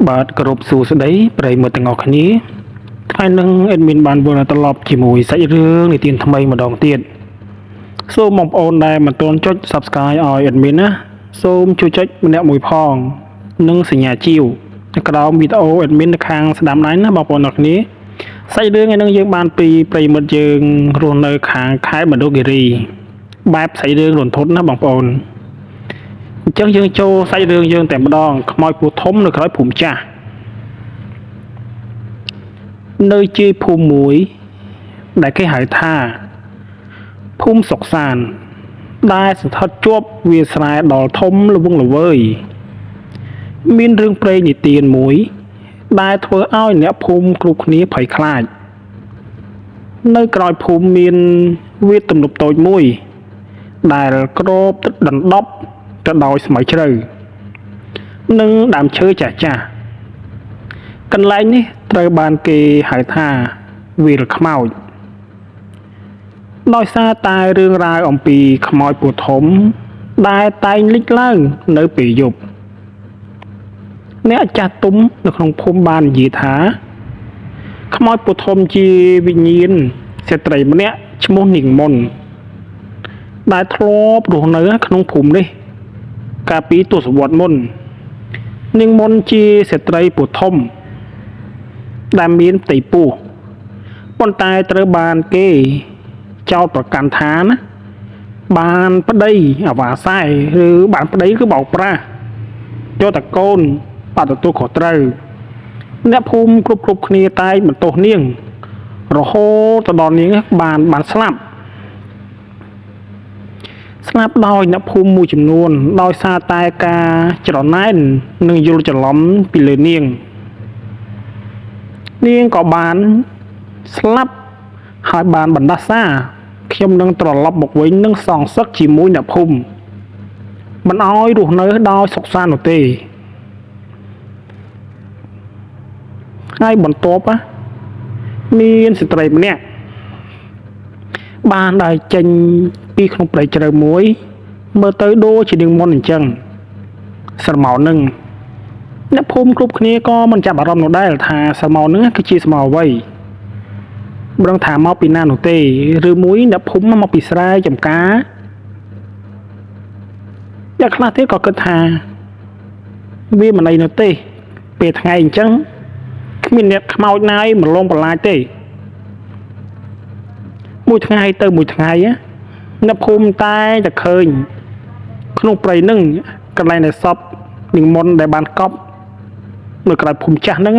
បាទគោរពសួស្តីប្រិយមិត្តទាំងអស់គ្នាថ្ងៃនេះអេដមីនបានវិលត្រឡប់ជាមួយសាច់រឿងនិទានថ្មីម្ដងទៀតសូមបងប្អូនដែលមិនទាន់ចុច Subscribe ឲ្យអេដមីនណាសូមជួយចុចម្នាក់មួយផងនិងសញ្ញាជីវនៅក្រោមវីដេអូអេដមីននៅខាងស្ដាំដៃណាបងប្អូនអរគ្នាសាច់រឿងឯនឹងយើងបានពីប្រិយមិត្តយើងរស់នៅខាងខេត្តមណ្ឌលគិរីបែបសាច់រឿងរន្ធត់ណាបងប្អូនអញ្ចឹងយើងចូលសាច់រឿងយើងតែម្ដងខ្មោចពូធំនៅក្រោយភូមិចាស់នៅជាភូមិមួយដែលគេហៅថាភូមិសុកសានដែលស្ថិតជាប់វាលស្រែដ៏ធំល្វឹងល្វើយមានរឿងព្រេងនិទានមួយដែលធ្វើឲ្យអ្នកភូមិគ្រប់គ្នាភ័យខ្លាចនៅក្រោយភូមិមានវាលទំនប់តូចមួយដែលគ្របដណ្ដប់ទៅដោយស្មៅជ្រៅនិងដើមឈើចាស់ចាស់កន្លែងនេះត្រូវបានគេហៅថាវាលខ្មោចដោយសារតែរឿងរ៉ាវអំពីខ្មោចពូធំដែលតែងលេចឡើងនៅពេលយប់អ្នកចាស់ទុំនៅក្នុងភូមិបាននិយាយថាខ្មោចពូធំជាវិញ្ញាណស្ត្រីម្នាក់ឈ្មោះនាងមុនដែលធ្លាប់រស់នៅក្នុងភូមិនេះកាលពីទសវត្សរ៍មុននាងមុនជាស្ត្រីពូធំដែលមានផ្ទៃពោះប៉ុន្តែត្រូវបានគេចោទប្រកាន់ថាណាបានប្តីអាវ៉ាសែឬបានប្តីគឺបោកប្រាស់យកតែកូនបាត់ទទួលខុសត្រូវអ្នកភូមិគ្រប់គ្នាតែងបន្ទោសនាងរហូតទៅដល់នាងបានស្លាប់ដោយអ្នកភូមិមួយចំនួនដោយសារតែការច្រណែននិងយល់ច្រឡំពីលើនាងក៏បានស្លាប់ហើយបានបណ្ដាសាខ្ញុំនឹងត្រឡប់មកវិញនឹងសងសឹកជាមួយអ្នកភូមិមិនអោយរស់នៅដោយសុខសាន្តនោះទេហើយបន្ទាប់មានស្ត្រីម្នាក់បានដើរចេញពីក្នុងព្រៃជ្រៅមួយមើលទៅដូចជានាងមុនអញ្ចឹងស្រមោលនឹងអ្នកភូមិគ្រប់គ្នាក៏មិនចាប់អារម្មណ៍នោះដែរថាស្រមោលនឹងគឺជាស្រមោលអ្វីមិនដឹងថាមកពីណានោះទេឬមួយអ្នកភូមិមកពីស្រែចម្ការអ្នកខ្លះទៀតក៏គិតថាវាមិនអីនោះទេពេលថ្ងៃអញ្ចឹងគ្មានអ្នកខ្មោចណាយមកលងបន្លាចទេមួយថ្ងៃទៅមួយថ្ងៃអ្នកភូមិតែតែឃើញក្នុងព្រៃនឹងកន្លែងដែលសពនាងមុនដែលបានកប់នៅក្រៅភូមិចាស់ហ្នឹង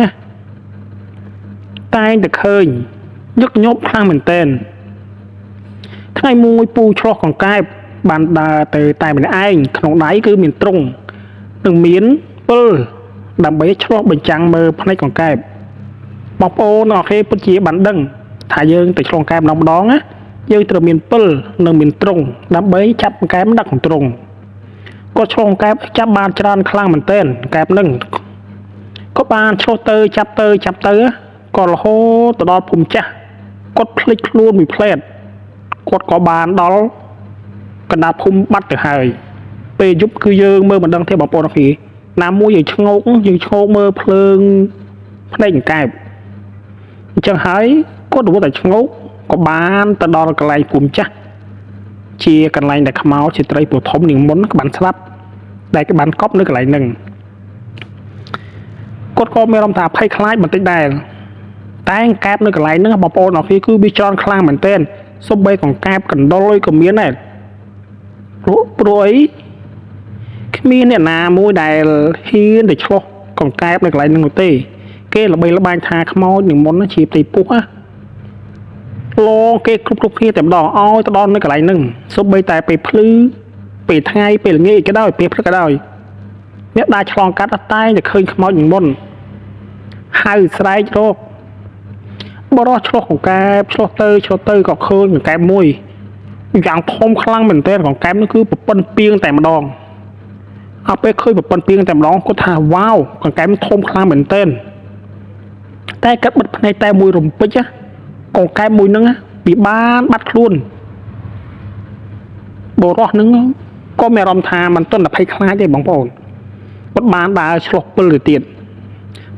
តែតែឃើញញឹកញាប់ខ្លាំងមែនទែនថ្ងៃមួយពូឆ្លោះកង្កែបបានដើរទៅតែម្នាក់ឯងក្នុងដៃគឺមានទ្រុងនិងមានពិលដើម្បីឆ្លោះបញ្ចាំងមើលផ្នែកកង្កែបបងប្អូនអរគេពិតជាបានដឹងថាយើងទៅឆ្លងកែបម្ដងណាយើងត្រូវមានពិលនិងមានទ្រុងដើម្បីចាប់កែបដាក់ក្នុងទ្រុងគាត់ឆ្លងកែបចាប់បានច្រើនខ្លាំងមែនទែនកែបនឹងក៏បានឆ្លោះទៅចាប់ទៅក៏រហូតទៅដល់ភូមិចាស់គាត់ភ្លេចខ្លួនមួយផ្លែតគាត់ក៏បានដល់កណ្ដាលភូមិបាត់ទៅហើយពេលយប់គឺយើងមើលមិនដឹងទេបងប្អូនអរគ្នាណាមួយយើងឆ្ងោកមើលភ្លើងផ្នែកកែបអញ្ចឹងហើយគាត់រវល់តែឆ្ងោកក៏បានទៅដល់កន្លែងភូមិចាស់ជាកន្លែងដែលខ្មោចស្ត្រីពូធំនាងមុនក៏បានស្លាប់ដែលក៏បានកប់នៅកន្លែងហ្នឹងគាត់ក៏មានអារម្មណ៍ថាភ័យខ្លាចបន្តិចដែរតែកែបនៅកន្លែងហ្នឹងបងប្អូនអរគ្នាគឺវាច្រើនខ្លាំងមែនទែនសូម្បីកង្កែបកណ្ដុរក៏មានដែរព្រោះអីគ្មានអ្នកណាមួយដែលហ៊ានទៅឆ្លោះកង្កែបនៅកន្លែងហ្នឹងនោះទេគេល្បីល្បាញថាខ្មោចនាងមុនជាផ្ទៃពោះឡងគេគ្រប់គ្នាតែម្ដងឲ្យទៅដល់នៅកន្លែងហ្នឹងសូម្បីតែពេលភ្លឺពេលថ្ងៃពេលល្ងាចក៏ដោយពេលព្រឹកក៏ដោយអ្នកដែលឆ្លងកាត់តែតែឃើញខ្មោចនាងមុនហៅស្រែករកបរោះឆ្លោះកង្កែបឆ្លោះទៅក៏ឃើញកង្កែបមួយយ៉ាងធំខ្លាំងមែនទែនកង្កែបនោះគឺប្រពន្ធពីងតែម្ដងអត់ពេលឃើញប្រពន្ធពីងតែម្ដងគាត់ថាវ៉ាវកង្កែបធំខ្លាំងមែនទែនតែគាត់បិទភ្នែកតែមួយរំពេចកង្កែបមួយហ្នឹងវាបានបាត់ខ្លួនបរោះហ្នឹងក៏មានអារម្មណ៍ថាមិនទាន់តែភ័យខ្លាចទេបងប្អូនគាត់បានដើរឆ្លោះពិលទៅទៀត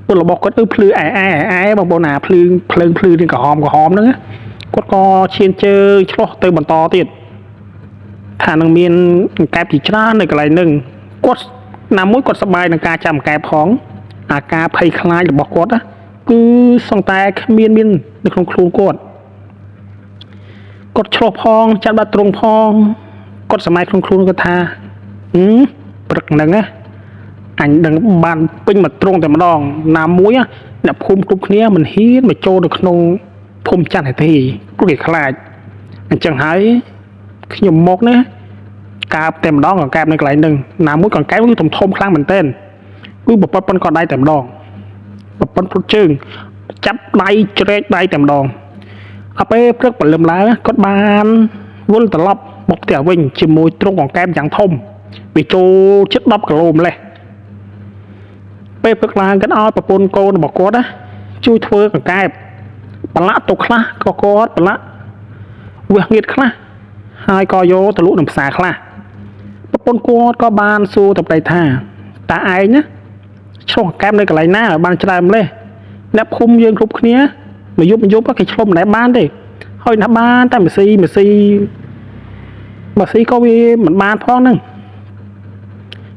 ពលរបស់គាត់ភ្លឺអែបងប្អូនណាភ្លឺនឹងក្រហមហ្នឹងគាត់ក៏ឈានជើងឆ្លោះទៅបន្តទៀតថានឹងមានកែបជាច្រើននៅកន្លែងហ្នឹងគាត់ណាមួយគាត់សប្បាយនឹងការចាំកែបផងអាការភ័យខ្លាចរបស់គាត់គឺសង្តែគ្មាននៅក្នុងខ្លួនគាត់ឆ្លោះផងចាត់បាត់ត្រង់ផងគាត់សម័យក្នុងខ្លួនគាត់ថាព្រឹកហ្នឹងអញដឹងបានពេញមកត្រង់តែម្ដងណាមួយអ្នកភូមិគ្រប់គ្នាមិនហ៊ានមកចូលនៅក្នុងភូមិចាត់ទេព្រោះគេខ្លាចអញ្ចឹងហើយខ្ញុំមកណាកើបតែម្ដងកង្កែបនៅកន្លែងហ្នឹងណាមួយកង្កែបគឺធំខ្លាំងមែនទែនគឺបប៉ុនក៏ដៃតែម្ដងបប៉ុនព្រុតជើងចាប់ដៃជ្រែកដៃតែម្ដងអពេលព្រឹកព្រលឹមឡើងគាត់បានវិលត្រឡប់មកផ្ទះវិញជាមួយទ្រង់កង្កែបយ៉ាងធំវាចូលជិត10គីឡូម្លេះពេលព្រឹកឡើងគាត់ឲ្យប្រពន្ធកូនរបស់គាត់ជួយធ្វើកង្កែបប្រឡាក់ទុកខ្លះក៏គាត់ប្រឡាក់វាស់ងៀតខ្លះហើយក៏យកទៅលក់នឹងផ្សារខ្លះប្រពន្ធគាត់ក៏បានសួរទៅប្តីថាតើឯងណាឆ្លងកែបនៅកន្លែងណាបានច្រើនម្លេះអ្នកភូមិយើងគ្រប់គ្នាមកយប់គេឆ្លុំមិនដែរបានទេហើយណាបានតែម៉ាស៊ីក៏វាមិនបានផងហ្នឹង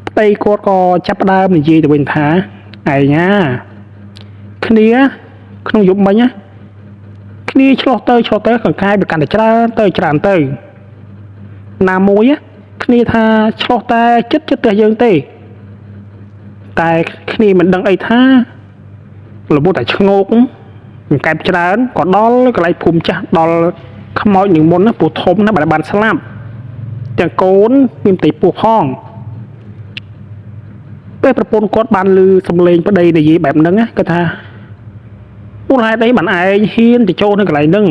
ប្តីគាត់ក៏ចាប់ផ្ដើមនិយាយទៅវិញថាឯងគ្នាក្នុងយប់មិញគ្នាឆ្លោះទៅកង្កែបវាកាន់តែច្រើនទៅណាមួយគ្នាថាឆ្លោះតែចិត្តផ្ទះយើងទេតែគ្នាមិនដឹងអីថារបួសតែឆ្ងោកកង្កែបច្រើនក៏ដល់កន្លែងភូមិចាស់ដល់ខ្មោចនឹងមុនពូធំណាបានស្លាប់ទាំងកូនមានតែពោះផងពេលប្រពន្ធគាត់បានឮសំឡេងប្តីនិយាយបែបហ្នឹងគាត់ថាមូលហេតុអីបានឯងហ៊ានទៅចូលនៅកន្លែងហ្នឹង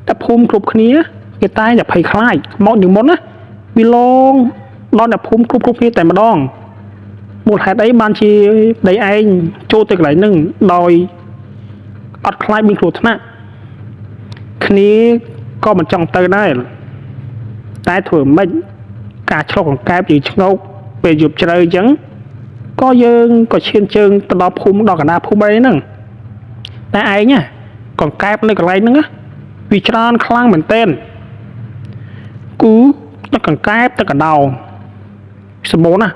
តែភូមិគ្រប់គ្នាគេតែងតែភ័យខ្លាចខ្មោចនឹងមុនវាឡងដល់អ្នកភូមិគ្រប់គ្នាតែម្ដងមូលហេតុអីបានជាដីឯងចូលទៅកន្លែងហ្នឹងដោយអត់ខ្លាចមានគ្រោះថ្នាក់គ្នាក៏មិនចង់ទៅដែរតែធ្វើមិនការឆ្លុះកង្កែបយើងឆ្ងោកពេលយប់ជ្រៅអញ្ចឹងក៏យើងក៏ឈានជើងទៅដល់ភូមិដល់កណ្ដាលភូមិអីហ្នឹងតែឯងកង្កែបនៅកន្លែងហ្នឹងវាច្រើនខ្លាំងមែនទែនគឺទឹកកង្កែបទឹកកដោសម្បូរណា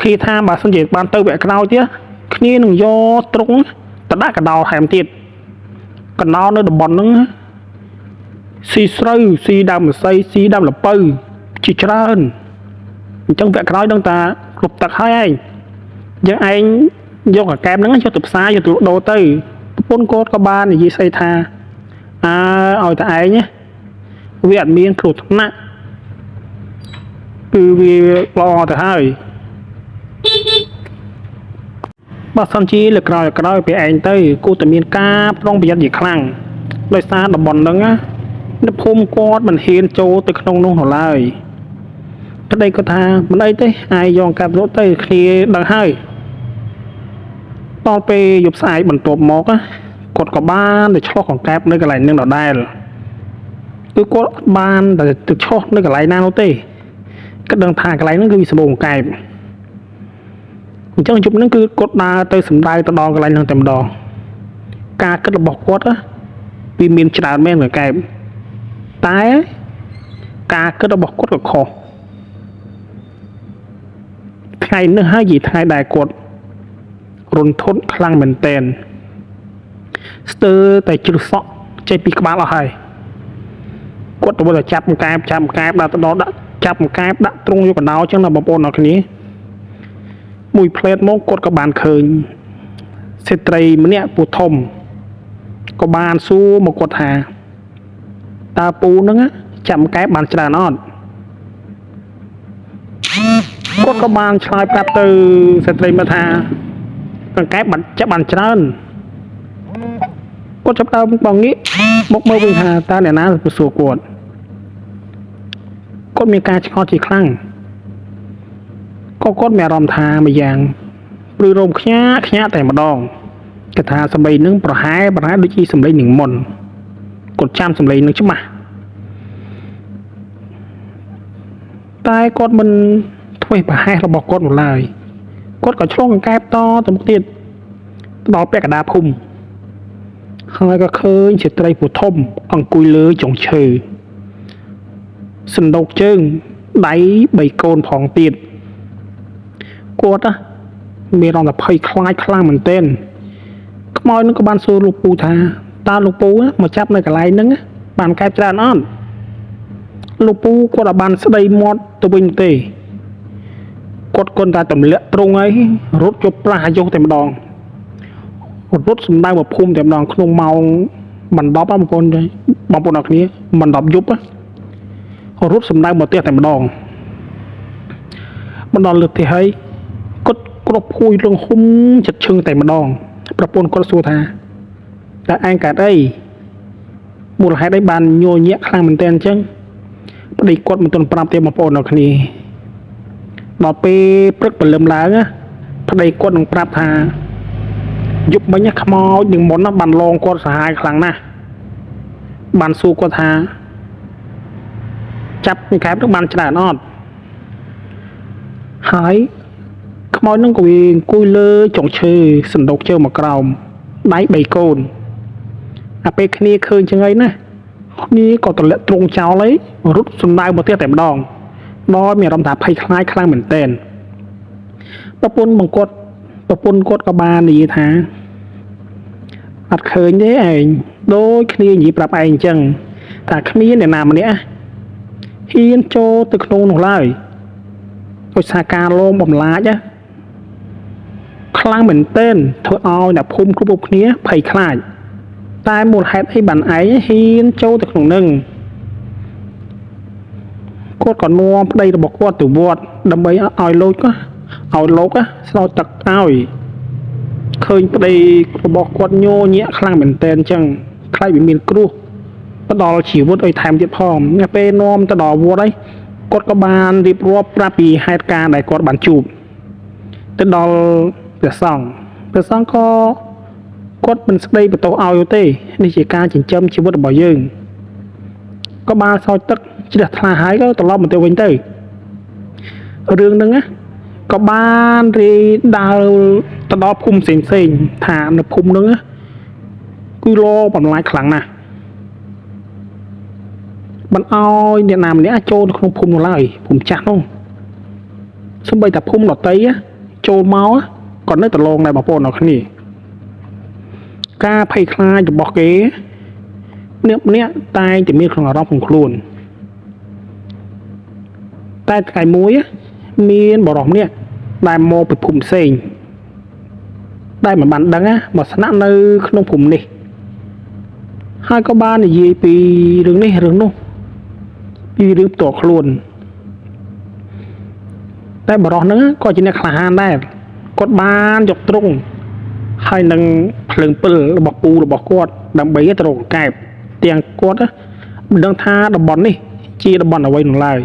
គ្នាថាបើសិនជាបានទៅវគ្គក្រោយទៀតគ្នានឹងយកទ្រុងទៅដាក់កដោថែមទៀតកដោនៅតំបន់ហ្នឹងស៊ីស្រូវស៊ីដើមម្សៅស៊ីដើមល្ពៅជាច្រើនអញ្ចឹងវគ្គក្រោយដឹងតាគ្រប់ទឹកហើយឯងយើងឯងយកកង្កែបហ្នឹងយកទៅផ្សារយកទៅលក់ដូរទៅប្រពន្ធគាត់ក៏បាននិយាយស្អីថាឲ្យតែឯងវាអត់មានគ្រោះថ្នាក់គឺវាល្អទៅហើយបើសិនជាលើក្រោយពេលឯងទៅគួរតែមានការប្រុងប្រយ័ត្នជាខ្លាំងដោយសារតំបន់ហ្នឹងនៅភូមិគាត់មិនហ៊ានចូលទៅក្នុងនោះនៅឡើយប្តីគាត់ថាមិនអីទេឯងយកកាប់រត់ទៅគ្នាដឹងហើយដល់ពេលយប់ស្អែកបន្ទាប់មកគាត់ក៏បានទៅឆ្លោះកង្កែបនៅកន្លែងហ្នឹងដដែលគឺគាត់បានតែទៅឆ្លោះនៅកន្លែងណានោះទេគាត់ដឹងថាកន្លែងហ្នឹងគឺវាសម្បូរកង្កែបអញ្ចឹងយប់ហ្នឹងគឺគាត់ដើរទៅសម្ដៅទៅដល់កន្លែងហ្នឹងតែម្ដងការគិតរបស់គាត់វាមានច្រើនមែនកង្កែបតែការគិតរបស់គាត់ក៏ខុសថ្ងៃនេះហើយនិយាយថ្ងៃដែលគាត់រន្ធត់ខ្លាំងមែនតែនស្ទើរតែជ្រុះសក់ចេញពីក្បាលអស់ហើយគាត់ទៅតែចាប់កង្កែបដាក់ទៅដល់ដាក់ចាប់កង្កែបដាក់ទ្រង់យកកណ្ដោអញ្ចឹងណាបងប្អូនអរគ្នាមួយផ្លេតមកគាត់ក៏បានឃើញស្ត្រីម្នាក់ពូធំក៏បានសួរមកគាត់ថាតើពូហ្នឹងចាប់កង្កែបបានច្រើនអត់គាត់ក៏បានឆ្លើយប្រាប់ទៅស្ត្រីមកថាកង្កែបបានចាប់បានច្រើនគាត់ចាប់ដើមបងងាកមកមើលវិញថាតើអ្នកណាសួរគាត់មានការឆ្ងល់ជាខ្លាំងក៏គាត់មានអារម្មណ៍ថាមួយយ៉ាងព្រឺរោមខ្ញាក់តែម្ដងគេថាសម្លេងនឹងប្រហែលដូចជាសម្លេងនឹងមុនគាត់ចាំសម្លេងនឹងច្បាស់តែគាត់មិនធ្វើប្រហែលរបស់គាត់នោះឡើយគាត់ក៏ឆ្លងកង្កែបតទៅមុខទៀត ដល់ពាក់កណ្ដាលភូមិហើយក៏ឃើញជាត្រីពូធំអង្គុយលើចុងឈើសណ្ដោកជើងដៃ3កូនផងទៀតគាត់មានរំភើយខ្លាចខ្លាំងមែនទែនខ្មោចនឹងក៏បានសួរលោកពូថាតើលោកពូមកចាប់នៅកន្លែងហ្នឹងបានកែបច្រើនអត់លោកពូគាត់អាចបានស្ដីមាត់ទៅវិញទេគាត់គន់តែទម្លាក់ត្រង់ហើយរត់ជប់ប្រាស់អាយុតែម្ដងរត់សម្ដៅមកភូមិតែម្ដងក្នុងម៉ោងបណ្ដប់បងប្អូនអរគ្នាបណ្ដប់យប់រត់សម្ដៅមកផ្ទះតែម្ដងបណ្ដល់លើផ្ទះហើយគាត់គ្របភួយលងហុំចិត្តឈឹងតែម្ដងប្រពន្ធគាត់សួរថាតើឯងកើតអីមូលហេតុអីបានញ័រញាក់ខ្លាំងមែនទែនអញ្ចឹងប្តីគាត់មិនទាន់ប្រាប់ទេបងប្អូនអរគ្នាដល់ពេលព្រឹកព្រលឹមឡើងប្តីគាត់នឹងប្រាប់ថាយប់មិញខ្មោចនឹងមុនបានលងគាត់សាហាវខ្លាំងណាស់បានសួរគាត់ថាចាប់កែបនឹងបានច្រើនអត់ហើយខ្មោចនឹងក៏វាអង្គុយលើចុងឈើសណ្ដោកជើងមកក្រោមដៃ3កូនអាពេលគ្នាឃើញចឹងហើយណាគ្នាក៏ទម្លាក់ទ្រង់ចោលហើយរត់សំដៅមកផ្ទះតែម្ដងដោយមានអារម្មណ៍ថាភ័យខ្លាចខ្លាំងមែនទែនប្រពន្ធគាត់ក៏បាននិយាយថាអត់ឃើញទេឯងដូចគ្នានិយាយប្រាប់ឯងអញ្ចឹងថាគ្មានអ្នកណាម្នាក់ហ៊ានចូលទៅក្នុងនោះឡើយដោយសារការលងបំលាចខ្លាំងមែនទែនធ្វើឲ្យអ្នកភូមិគ្រប់គ្នាភ័យខ្លាចតែមូលហេតុអីបានឯងហ៊ានចូលទៅក្នុងនឹងគាត់ក៏នាំប្តីរបស់គាត់ទៅវត្តដើម្បីឲ្យលោកស្រោចទឹកឲ្យឃើញប្តីរបស់គាត់ញ័រញាក់ខ្លាំងមែនទែនអញ្ចឹងខ្លាចវាមានគ្រោះទៅដល់ជីវិតឲ្យថែមទៀតផងពេលនាំទៅដល់វត្តហើយគាត់ក៏បានរៀបរាប់ប្រាប់ពីហេតុការណ៍ដែលគាត់បានជួបទៅដល់ព្រះសង្ឃក៏គាត់មិនស្ដីបន្ទោសឲ្យទេនេះជាការចិញ្ចឹមជីវិតរបស់យើងក៏បានស្រោចទឹកជ្រះថ្លាហើយក៏ត្រឡប់មកទៅវិញទៅរឿងហ្នឹងក៏បានរីដើរទៅដល់ភូមិផ្សេងថានៅភូមិហ្នឹងគឺលបំលាយខ្លាំងណាស់មិនអោយអ្នកណាម្នាក់ចូលនៅក្នុងភូមិនោះឡើយភូមិចាស់នោះសូម្បីតែភូមិដតីចូលមកក៏នៅតែឡងដែរបងប្អូនអរគ្នាការភ័យខ្លាចរបស់គេម្នាក់តែងតែមានក្នុងអារម្មណ៍ของខ្លួនតែថ្ងៃមួយមានបរិសម្នាក់ដែលមកពីភូមិផ្សេងដែលមិនបានដឹងមកស្នាក់នៅក្នុងភូមិនេះហើយក៏បាននិយាយពីរឿងនេះរឿងនោះពីរឿងផ្ទាល់ខ្លួនតែបរិសហ្នឹងក៏ជាអ្នកក្លាហានដែរគាត់បានយកទ្រង់ហើយនឹងភ្លើងពិលរបស់ពូរបស់គាត់ដើម្បីទៅរកកែបទាំងគាត់មិនដឹងថាតំបន់នេះជាតំបន់អ្វីនោះឡើយ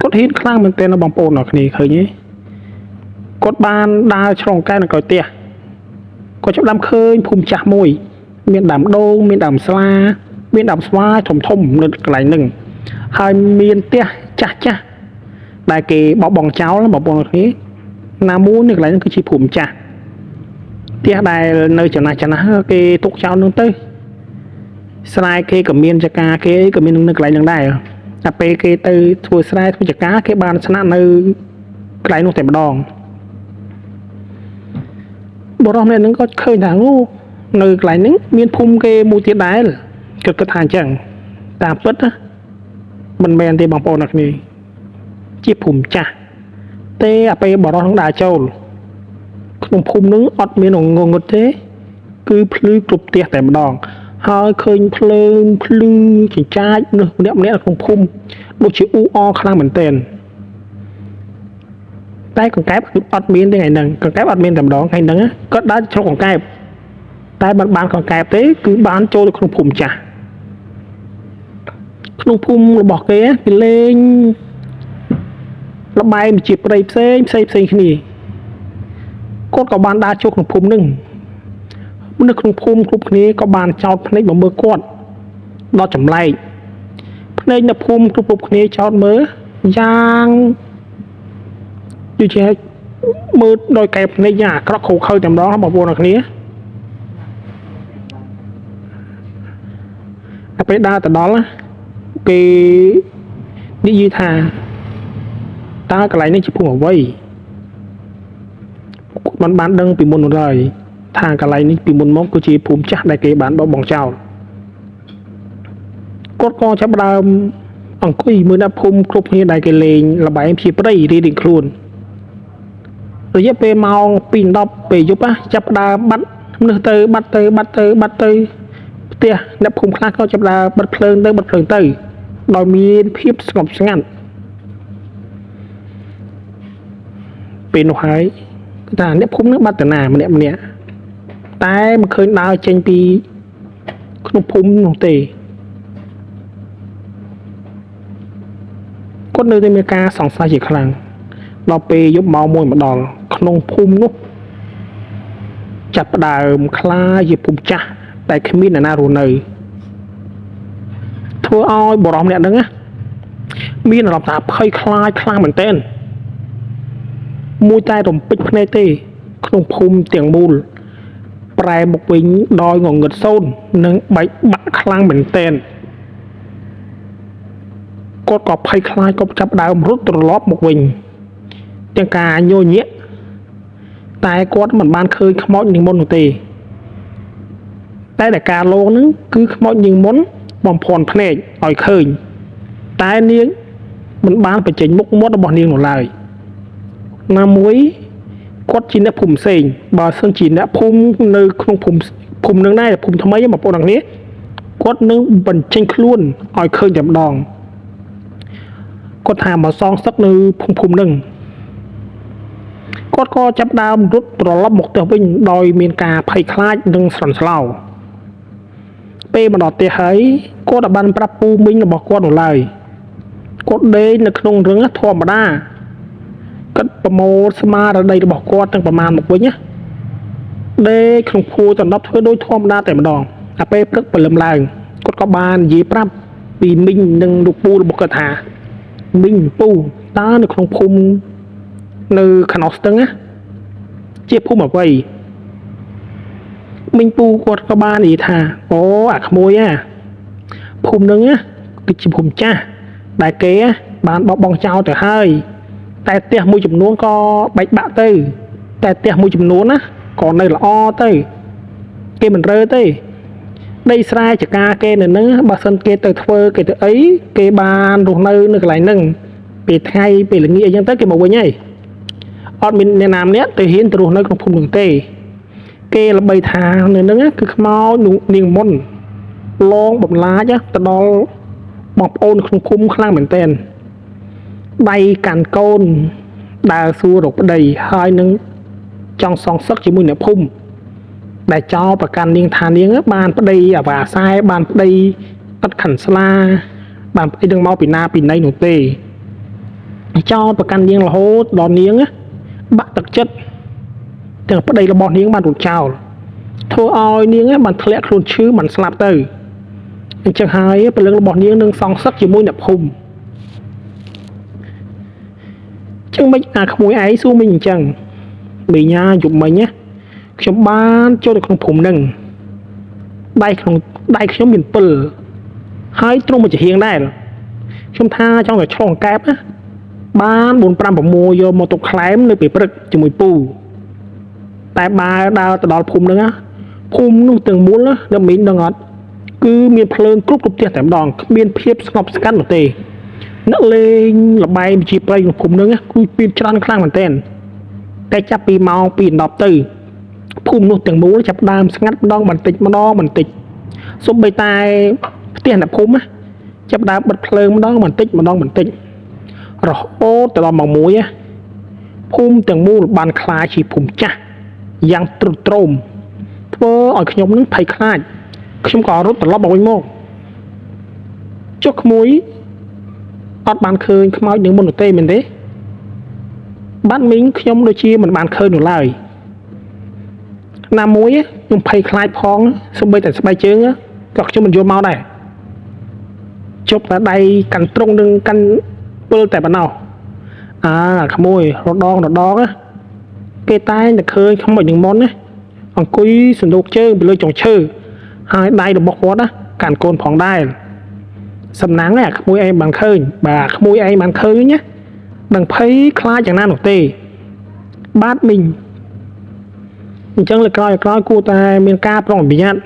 គាត់ហ៊ានខ្លាំងមែនទែនបងប្អូនអរគ្នាឃើញទេគាត់បានដើរឆ្លងកែបនៅក្រោយផ្ទះគាត់ចាប់ដើមឃើញភូមិចាស់មួយមានដើមដូងមានដើមស្លាមានដើមស្វាយធំនៅកន្លែងហ្នឹងហើយមានផ្ទះចាស់ដែលគេបោះបង់ចោលបងប្អូនគ្នាណាមួយនៅកន្លែងហ្នឹងគឺជាភូមិចាស់ផ្ទះដែលនៅចំណាស់គេទុកចោលនោះទៅស្រែគេក៏មានចកាគេក៏មាននៅកន្លែងហ្នឹងដែរតែពេលគេទៅធ្វើស្រែធ្វើចកាគេបានស្នាក់នៅកន្លែងនោះតែម្ដងបរិសម្នាក់ហ្នឹងក៏ឃើញថានៅកន្លែងហ្នឹងមានភូមិគេមួយទៀតដែរគាត់គិតថាអញ្ចឹងតាមពិតមិនមែនទេបងប្អូនអរគ្នាជាភូមិចាស់ទេអាពេលបរិសហ្នឹងដើរចូលក្នុងភូមិហ្នឹងអត់មានងងឹតទេគឺភ្លឺគ្រប់ផ្ទះតែម្ដងហើយឃើញភ្លើងភ្លឺចិញ្ចាចម្នាក់នៅក្នុងភូមិដូចជាអ៊ូអរខ្លាំងមែនទែនតែកង្កែបអត់មានទេថ្ងៃហ្នឹងកង្កែបអត់មានតែម្ដងថ្ងៃហ្នឹងគាត់ដើរជ្រុកកង្កែបតែមិនបានកង្កែបទេគឺបានចូលទៅក្នុងភូមិចាស់ក្នុងភូមិរបស់គេគេលេងលបែងជាព្រៃផ្សេងគ្នាគាត់ក៏បានដើរចូលក្នុងភូមិហ្នឹងនៅក្នុងភូមិគ្រប់គ្នាក៏បានចោតភ្នែកមកមើលគាត់ដល់ចម្លែកភ្នែកនៅភូមិគ្រប់គ្នាចោតមើលយ៉ាងដូចជា มืดโดยแกในยาครอกเคยจำลองบอกบัวหนักนี้ไปđa từ đó là cái đi dư thà ta cái lại nên chỉ phù hợp với bán đơn bị môn rồi thà cái lại nên bị môn món của chị phù chắc đại cái bán bao bóng chào cốt co chấp đa ông có ý mới đã phù khúc như đại cái lên là bài em chỉ bây đi định luôn rồi giúp về màu pin đọc về giúp á chấp đa bắt bắt tớiเตี้ยนับคุมคลาก็จะบัดเพลิงได้บัดเพลิงเตยโดยมีเพียบสงบสงัดเป็นหายแต่เนี้ยคุมนึกบัดแต่หนามันเนี่ยแต่มันเคยดาวเจนปีขนมพุ่มหนุ่มเตยก็เนื้ออเมริกาสองสายจีครั้งเราไปยกเมามวยมาดอลขนมพุ่มนุ๊กจับดาวคลาหยิบพุ่มจ้าแต่ขมิ้นน่ารู้เลยทั่วอ้อยบ่รอมเนี่ยนึงอะมีนรอบตาเคยคลายเหมือนเต้นมวยใจรมปิดพเนตีขนมภูมิเตียงมูลปลายบกวิ่งดอยงงเงินโซนนึงใบบักคลางเหมือนเต้นก็กอบเคยคลายก็จับดาวรุดตรอบบกวิ่งเตียงกาโยเนี้ยแต่ก็เหมือนบ้านเคยขโมยหนึ่งมนตีแต่การโลนึงคือขโมยยิงม้นบอมพรพเนจอ่อยเคยแต่เนี้ยมันบ้านไปเจนมุกมดบอลเนียงหมดเลยน้ำมวยกดจีนเนี่ยผุ่มเสียงบาเซิงจีนเนี่ยพุ่มในคงผุ่มนึงได้ผุ่มทำไมยังมาปนอย่างนี้กดนึงบันเจนคล้วนอ่อยเคยจับดองกดหามาซองสักนึงพุ่มนึงกดก็จับดาวรุดตลอดหมกเตวิ่งโดยเมียนกาไผ่คล้ายนึงสั่นเสลาเป้มาดอดเตะให้ก็ดับบันปรับปูมิงบอกก้อนหนูเลยก็เดินในขนมเรื่องทอมาได้ก็ประโมทสมาร์ทใดบอกก้อนตั้งประมาณ1 วันเนี่ยเดินขนมพูตอนรับเพื่อโดยทอมาได้แต่มาดองเป้พลึกไปลำลายก็บานยีปรับปีมิงหนึ่งดูปูบอกกระถามิงปูตาในขนมพูในขนมสตึงอะเจี๊ยบพูดแบบไว้มิงปูกดกระบาลอีท่าโอ้ขโมยอ่ะภูมินึงอ่ะคือจิภูมิจ้าđại kếบ้านบองเจ้าแต่ให้แต่เตี้ยมือจุ่มนู้นก็ใบบะเต้แต่เตี้ยมือจุ่มนู้นนะก่อนในละอ้อเต้เกมันเร่เต้ได้สลายจากกาเกเนี่ยนึงบาสันเกเตอร์เฟอร์เกเตอร์ấyเกบานตรงนั้นนึกอะไรนึงปีไทยปีหลังนี้ยังเต้เกบอกว่าไงออดมินในนามเนี้ยเตหินตรงนั้นของภูมิหนึ่งเต้เกละใบทางเนี่ยนึงคือขมเอาหนุ่มนิ่งมนลองแบบล้าจ้ะแต่ดอลบอกโอนคุ้มคลั่งเหมือนเต้นใบกันโกนดาสูรกđầy haiนึงtrong song sắc chỉ mùi nè phum để choประกันเลี้ยงทานเลี้ยงบานปดีอ่ะว่าทรายบานปดีตัดขันสลาบานปดีดึงเมาปีนาปีในหนูเตchoประกันเลี้ยงละโหดอนเลี้ยงáบักตักchấtแต่ปดีละบอลเลี้ยงบานถูกเจ้าทั่วออยเลี้ยงáบานทะเลครูนชื้อมันสลับเตอจังหายเป็นเรื่องระบอดนี้นึงสองสักอยู่มุ้ยหนับคุมจังไม่ขโมยไอ้สู้ไม่จังbị nha dục mình nhé trong ban cho được không phụng nâng đây không miền pờ hai trong một chỉ hiện đây trong tha trong cái tròn kép á ban 4-5 bọc mua vô một tục khám nơi bị bật cho mùi pu tại bà đào từ đó phụng nữa á phụng nung từng muốn á đâm miếng đằng ngọt cứ miền phơn cúp cúp tiền tạm đòn miền phiếp ngọc scan một tề nó lên là bay chỉ bay một phụng nữa á cứ pin tròn khang một tênแต่จับปีเมาปีนอบตื่นพุ่มนุ่งแต่งมูจับดามสงัดมันดองมันติดสมใบตายเตี้ยนแบบพุ่มอะจับดามบัดเพลิงมันดองมันติดรอโอ้แต่เราหมองมูยอะพุ่มแต่งมูบานคลายฉีพุ่มจ้ะยังตรุตรมเพื่ออ่อยขยมนึงไผ่คลายขยมก่อรถแต่เราบอกไว้โม่จกมุ้ยอดบานเคยขมายหนึ่งบนเต้เหมือนเด้บ้านมิ้งขยมโดยชีมันบานเคยหนูเลยน้ำมุ้ยยังไผ่คลายพองสบายแต่สบายเชื้อก็ขยมมันโยมเอาได้จบแต่ใดกันตรงหนึ่งกันเปิลแต่บ้านเอาขโมยรถดองอะ គេតែតែឃើញខ្មោចនឹងមុនណាអង្គុយសណ្ដូកជើងពីលើចុងឈើហើយដៃរបស់គាត់ណាកាន់កូនផងដែរសំណាងឯក្មួយឯងបានឃើញបាទក្មួយឯងបានឃើញណានឹងភ័យខ្លាចយ៉ាងណានោះទេបាទមីងអញ្ចឹងលើក្រោយគួរតែមានការប្រុងប្រយ័ត្ន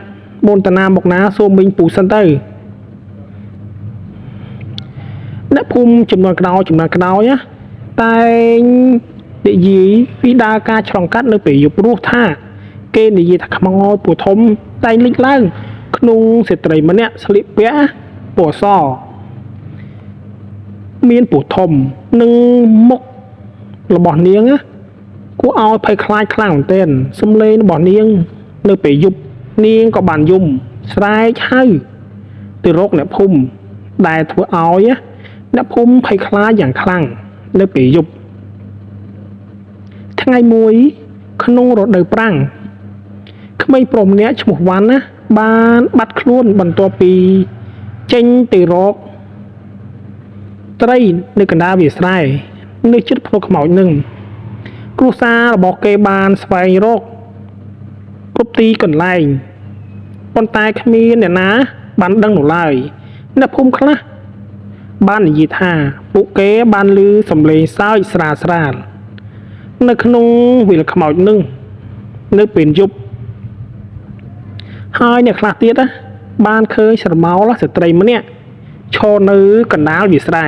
មុនតាណាមកណាសូមមីងពូសិនទៅអ្នកភូមិចំនួនក្រោយណាតែនិយាយពីដើរការឆ្លងកាត់នៅពេលយប់រស់ថាគេនិយាយថាខ្មោចពូធំតែលេចឡើងក្នុងស្ត្រីម្នាក់ស្លៀកពាក់ពណ៌សមានពូធំនិងមុខរបស់នាងគួរឲ្យភ័យខ្លាចខ្លាំងមែនទែនសំឡេងរបស់នាងនៅពេលយប់នាងក៏បានយំស្រែកហៅទៅរកអ្នកភូមិដែលធ្វើឲ្យអ្នកភូមិភ័យខ្លាចយ៉ាងខ្លាំងនៅពេលយប់ថ្ងៃមួយក្នុងរដូវប្រាំងក្មេងប្រុសម្នាក់ឈ្មោះវ៉ាន់ណាបានបាត់ខ្លួនបន្ទាប់ពីចេញទៅរកត្រីនៅកណ្ដាលវាលស្រែនៅជិតភ្នំខ្មោចនឹងគ្រួសាររបស់គេបានស្វែងរកគ្រប់ទីកន្លែងប៉ុន្តែគ្មានអ្នកណាបានដឹងនោះឡើយអ្នកភូមិខ្លះបាននិយាយថាពួកគេបានឮសំឡេងសើចស្រាលនៅក្នុងវាលខ្មោចនឹងនៅពេលយប់ហើយអ្នកខ្លះទៀតបានឃើញស្រមោលស្ត្រីម្នាក់ឈរនៅកណ្ដាលវាលស្រែ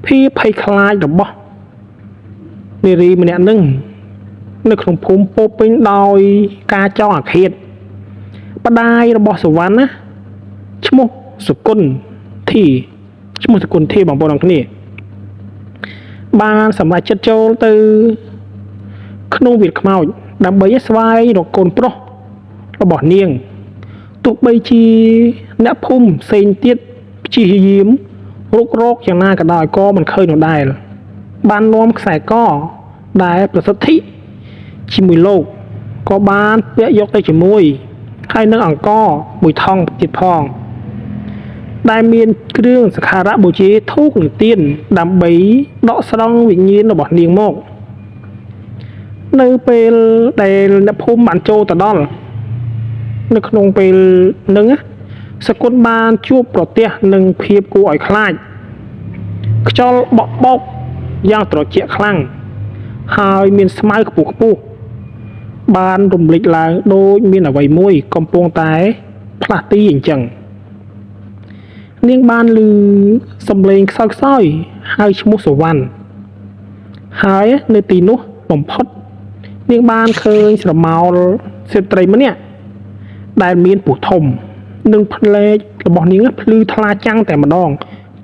ភាពភ័យខ្លាចរបស់នារីម្នាក់នឹងនៅក្នុងភូមិពោពេញដោយការចង់អាឃាតម្ដាយរបស់សុវណ្ណណាឈ្មោះសុគន្ធធីបងប្អូនទាំងគ្នាបានសម្រេចចិត្តចូលទៅក្នុងវាលខ្មោចដើម្បីស្វែងរកកូនប្រុសរបស់នាងទោះបីជាអ្នកភូមិផ្សេងទៀតព្យាយាមរុករកយ៉ាងណាក៏ដោយក៏មិនឃើញនោះដែរបាននាំខ្សែកដែលប្រសិទ្ធិជាមួយលោកក៏បានពាក់យកទៅជាមួយហើយនឹងអង្គមួយថង់ទៀតផងដែលមានគ្រឿងសក្ការៈបូជាធូបនិងទៀនដើម្បីដកស្រង់វិញ្ញាណរបស់នាងមកនៅពេលដែលអ្នកភូមិបានចូលទៅដល់នៅក្នុងពេលហ្នឹងសកុនបានជួបប្រទះនឹងភាពគួរឲ្យខ្លាចខ្យល់បក់យ៉ាងត្រជាក់ខ្លាំងហើយមានស្មៅខ្ពស់បានរំលេចឡើងដូចមានអ្វីមួយកំពុងតែផ្លាស់ទីអញ្ចឹងនាងបានឮសំឡេងខ្សោយហៅឈ្មោះសុវណ្ណហើយនៅទីនោះបំផុតនាងបានឃើញស្រមោលស្ត្រីម្នាក់ដែលមានពោះធំនិងភ្នែករបស់នាងភ្លឺថ្លាចាំងតែម្ដង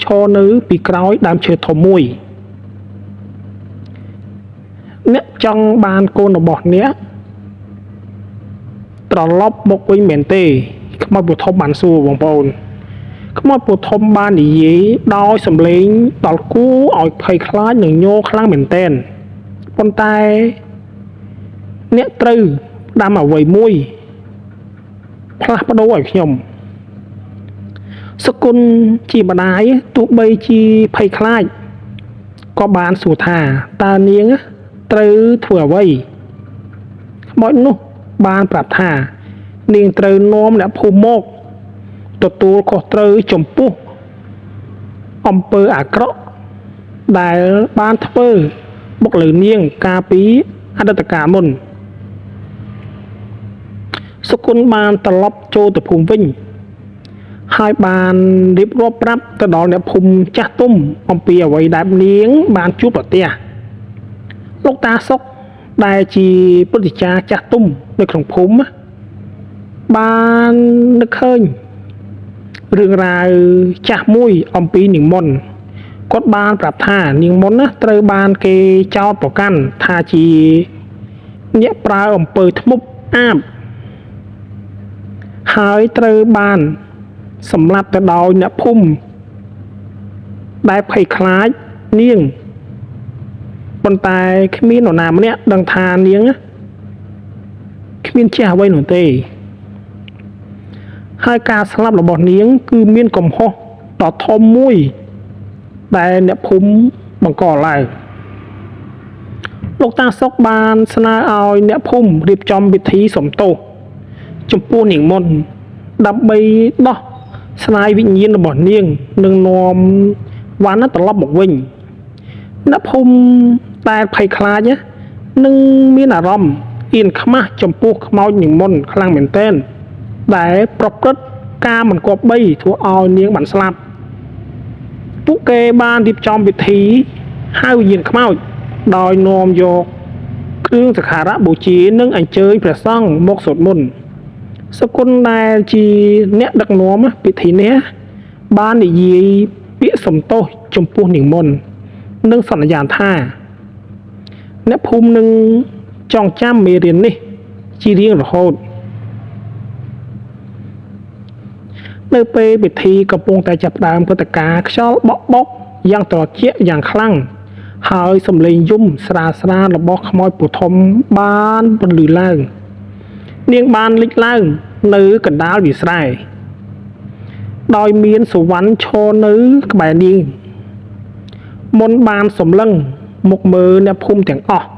ឈរនៅពីក្រោយដើមឈើធំមួយអ្នកចង់បានកូនរបស់អ្នកត្រឡប់មកវិញមែនទេខ្មោចពោះធំបានសួរបងប្អូនខ្មោចពោះធំបាននិយាយដោយសំឡេងដល់គួរឲ្យភ័យខ្លាចនិងញ័រខ្លាំងមែនទែនប៉ុន្តែអ្នកត្រូវដាំអ្វីមួយផ្លាស់ប្ដូរឲ្យខ្ញុំសគុណជាម្ដាយទោះបីជាភ័យខ្លាចក៏បានសួរថាតើនាងត្រូវធ្វើអ្វីខ្មោចនោះបានប្រាប់ថានាងត្រូវនាំអ្នកភូមិមកទទួលខុសត្រូវចំពោះអំពើអាក្រក់ដែលបានធ្វើបុកលើនាងកាលពីអតីតកាលមុនសុគន្ធបានត្រឡប់ចូលទៅភូមិវិញហើយបានរៀបរាប់ប្រាប់ទៅដល់អ្នកភូមិចាស់ទុំអំពីអ្វីដែលនាងបានជួបប្រទះលោកតាសុកដែលជាពុទ្ធិចារ្យចាស់ទុំនៅក្នុងភូមិបាននឹកឃើញរឿងរ៉ាវចាស់មួយអំពីនាងមុនគាត់បានប្រាប់ថានាងមុនត្រូវបានគេចោទប្រកាន់ថាជាអ្នកប្រើអំពើធ្មប់អាបហើយត្រូវបានសម្លាប់ទៅដោយអ្នកភូមិដែលភ័យខ្លាចនាងប៉ុន្តែគ្មាននរណាម្នាក់ដឹងថានាងគ្មានចេះអ្វីនោះទេហើយការស្លាប់របស់នាងគឺមានកំហុសដ៏ធំមួយដែលអ្នកភូមិបង្កឡើង លោកតាសុកបានស្នើឲ្យអ្នកភូមិរៀបចំពិធីសុំទោសចំពោះនាងមុនដើម្បីដោះស្រាយវិញ្ញាណរបស់នាងនិងនាំវ៉ាន់ត្រឡប់មកវិញអ្នកភូមិតែភ័យខ្លាចនឹងមានអារម្មណ៍អៀនខ្មាស់ចំពោះខ្មោចនាងមុនខ្លាំងមែនទែនដែលប្រព្រឹត្តការមិនគប្បីធ្វើឲ្យនាងបានស្លាប់ពួកគេបានរៀបចំពិធីហៅវិញ្ញាណខ្មោចដោយនាំយកគ្រឿងសក្ការៈបូជានិងអញ្ជើញព្រះសង្ឃមកសូត្រមន្តសគុណដែលជាអ្នកដឹកនាំពិធីនេះបាននិយាយពាក្យសំទោសចំពោះនាងមុននិងសន្យាថាអ្នកភូមិនឹងចងចាំមេរៀននេះជារៀងរហូតនៅពេលពិធីកំពុងតែចាប់ផ្ដើមព្រឹត្តិការណ៍ខ្យល់បក់បោកយ៉ាងត្រជាក់យ៉ាងខ្លាំងហើយសំឡេងយំស្រាលស្រាលរបស់ខ្មោចពូធំបានបន្លឺឡើងនាងបានលេចឡើងនៅកណ្ដាលវាលស្រែដោយមានសុវណ្ណឈរនៅក្បែរនាងមុនបានសម្លឹងមកមើលអ្នកភូមិទាំងអស់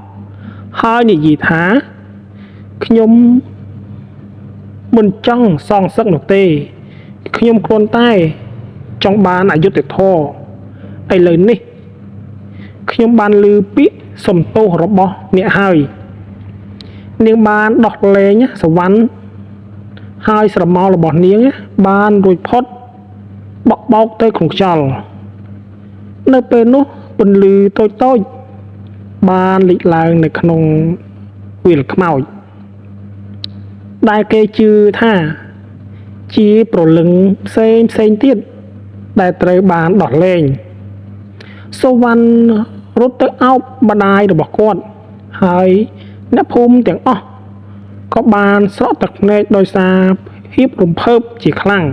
ហើយនិយាយថាខ្ញុំមិនចង់សងសឹកនោះទេខ្ញុំគ្រាន់តែចង់បានអយុត្តិធម៌ឥឡូវនេះខ្ញុំបានឮពាក្យសំទោសរបស់អ្នកហើយនាងបានដោះលែងសវណ្ណហើយស្រមោលរបស់នាងបានរួចផុតបក់បោកទៅក្នុងខ្យល់នៅពេលនោះពន្លឺតូចតូចបានលេចឡើងនៅក្នុងវាលខ្មោចដែលគេជឿថាជាប្រលឹងផ្សេងទៀតដែលត្រូវបានដោះលែងសុវណ្ណរត់ទៅអោបម្ដាយរបស់គាត់ហើយអ្នកភូមិទាំងអស់ក៏បានស្រក់ទឹកភ្នែកដោយសារភាពរំភើបជាខ្លាំង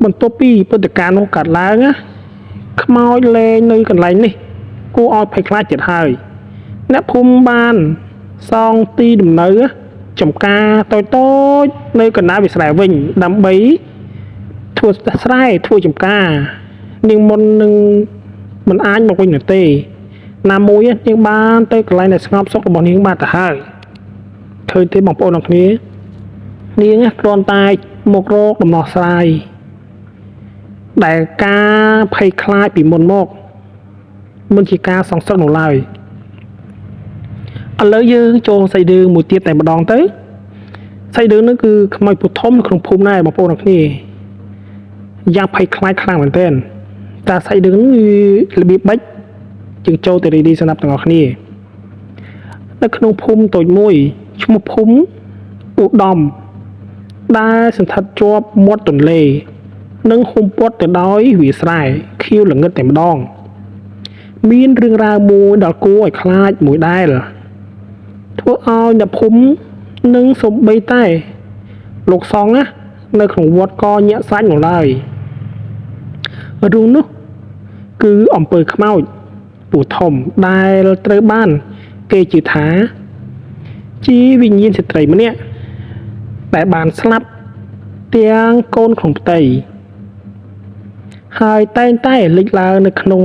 បន្ទាប់ពីព្រឹត្តិការណ៍នោះកើតឡើងខ្មោចលែងនៅកន្លែងនេះគួរឲ្យភ័យខ្លាចទៀតហើយអ្នកភូមិបានសង់ទីដំណើរចំការតូចនៅកណ្ដាលវាលស្រែវិញដើម្បីធ្វើស្រែធ្វើចំការនាងមុននឹងមិនអាចមកវិញនោះទេណាមួយនាងបានទៅកន្លែងដែលស្ងប់សុខរបស់នាងបានទៅហើយឃើញទេបងប្អូនទាំងគ្នានាងគ្រាន់តែមករកដំណោះស្រាយដែលការភ័យខ្លាចពីមុនមកមិនជាការសងសឹកនោះឡើយឥឡូវយើងចូលសាច់រឿងមួយទៀតតែម្ដងទៅសាច់រឿងនោះគឺខ្មោចពូធំក្នុងភូមិដែរបងប្អូនទាំងគ្នាយ៉ាងភ័យខ្លាចខ្លាំងមែនទែនតែសាច់រឿងនេះរបៀបម៉េចយើងចូលទៅរីឌីសម្រាប់ទាំងអស់គ្នានៅក្នុងភូមិតូចមួយឈ្មោះភូមិឧត្តមដែលសន្ធិដ្ឋជាប់មាត់ទន្លេនិងហ៊ុំព័ទ្ធទៅដោយវាលស្រែខៀវល្ងឹតតែម្ដងមានរឿងរ៉ាវមួយដល់គួរឲ្យខ្លាចមួយដែលធ្វើឲ្យអ្នកភូមិនិងសូម្បីតែលោកសង្ឃនៅក្នុងវត្តក៏ញាក់សាច់នោះឡើយរឿងនោះគឺអំពើខ្មោចពូធំដែលត្រូវបានគេជឿថាជាវិញ្ញាណស្ត្រីម្នាក់ដែលបានស្លាប់ទាំងកូនក្នុងផ្ទៃហើយតែងតែលេចឡើងនៅក្នុង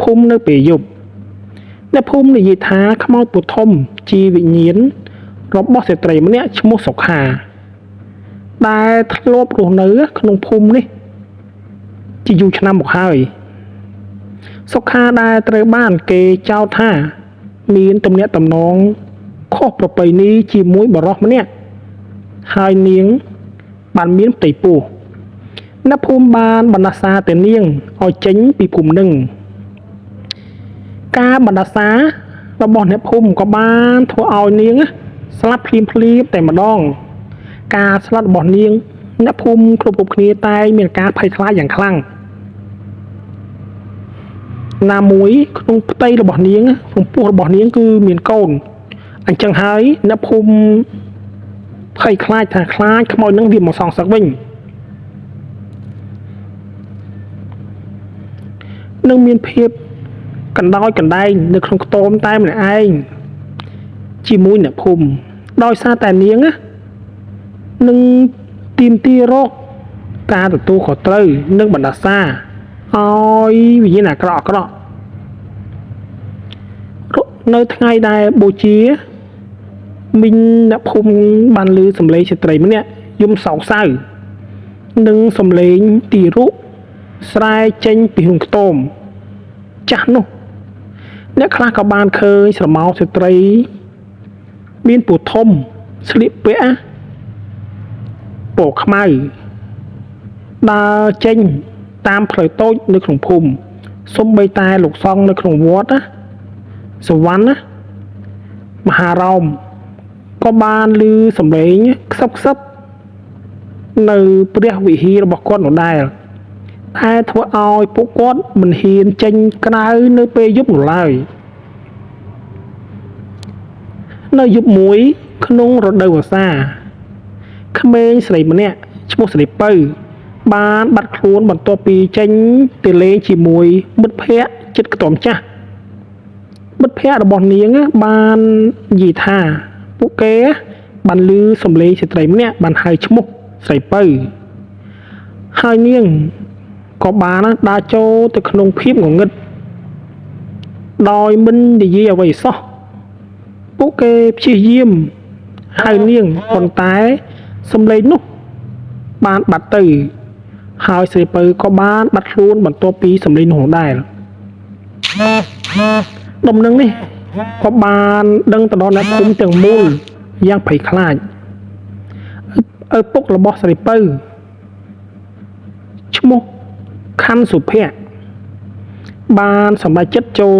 ភូមិនៅពេលយប់អ្នកភូមិនិយាយថាខ្មោចពូធំជាវិញ្ញាណរបស់ស្ត្រីម្នាក់ឈ្មោះសុខាដែលធ្លាប់រស់នៅក្នុងភូមិនេះជាយូរឆ្នាំមកហើយសុខាដែលត្រូវបានគេចោទថាមានទំនាក់ទំនងខុសប្រពៃណីជាមួយបរិសម្នាក់ហើយនាងបានមានផ្ទៃពោះអ្នកភូមិបានបណ្ដាសាទៅនាងឲ្យចេញពីភូមិនឹងការបណ្ដាសារបស់អ្នកភូមិក៏បានធ្វើឲ្យនាងស្លាប់ភ្លាមតែម្ដងការស្លាប់របស់នាងអ្នកភូមិគ្រប់គ្នាតែមានការភ័យខ្លាចយ៉ាងខ្លាំងណាមួយក្នុងផ្ទៃរបស់នាងក្នុងពោះរបស់នាងគឺមានកូនអញ្ចឹងហើយអ្នកភូមិភ័យខ្លាចថាខ្លាចខ្មោចនឹងវាមកសងសឹកវិញនឹងមានភាពកណ្ដោយកណ្ដែងនៅក្នុងខ្ទមតែម្នាក់ឯងជាមួយអ្នកភូមិដោយសារតែនាងនឹងទាមទាររកការទទួលខុសត្រូវនិងបណ្ដាសាឲ្យវិញ្ញាណអាក្រក់ nơiថ្ងៃដែលបូជាមីងអ្នកភូមិបានឮសំឡេងស្ត្រីម្នាក់យំសោកសៅនិងសំឡេងទីរុស្រែចេញពីក្នុងខ្ទមចាស់នោះអ្នកខ្លះក៏បានឃើញស្រមោលស្ត្រីមានពូធំស្លៀកពាក់ពណ៌ខ្មៅដើរចេញតាមផ្លូវតូចនៅក្នុងភូមិសូម្បីតែលោកសង្ឃនៅក្នុងវត្តសវណ្ណមហារោមក៏បានឮសំឡេងខ្សឹបខ្សឹបនៅព្រះវិហាររបស់គាត់នោះដែរតែធ្វើឲ្យពួកគាត់មិនហ៊ានចេញក្រៅនៅពេលយប់នោះឡើយនៅយប់មួយក្នុងរដូវវស្សាក្មេងស្រីម្នាក់ឈ្មោះស្រីពៅបានបាត់ខ្លួនបន្ទាប់ពីចេញទៅលេងជាមួយមិត្តភ័ក្តិជិតខ្ទមចាស់មិត្តភ័ក្តិរបស់នាងបាននិយាយថាពួកគេបានឮសំឡេងស្ត្រីម្នាក់បានហៅឈ្មោះស្រីពៅហើយនាងក៏បានដើរចូលទៅក្នុងភាពងងឹតដោយមិននិយាយអ្វីសោះពួកគេព្យាយាមហៅនាងប៉ុន្តែសំឡេងនោះបានបាត់ទៅហើយស្រីពៅក៏បានបាត់ខ្លួនបន្ទាប់ពីសំឡេងនោះដែរដំណឹងនេះក៏បានដឹងទៅដល់អ្នកភូមិទាំងមូលយ៉ាងភ័យខ្លាចឪពុករបស់ស្រីពៅឈ្មោះខាន់សុភ័ក្របានសម្រេចចិត្តចូល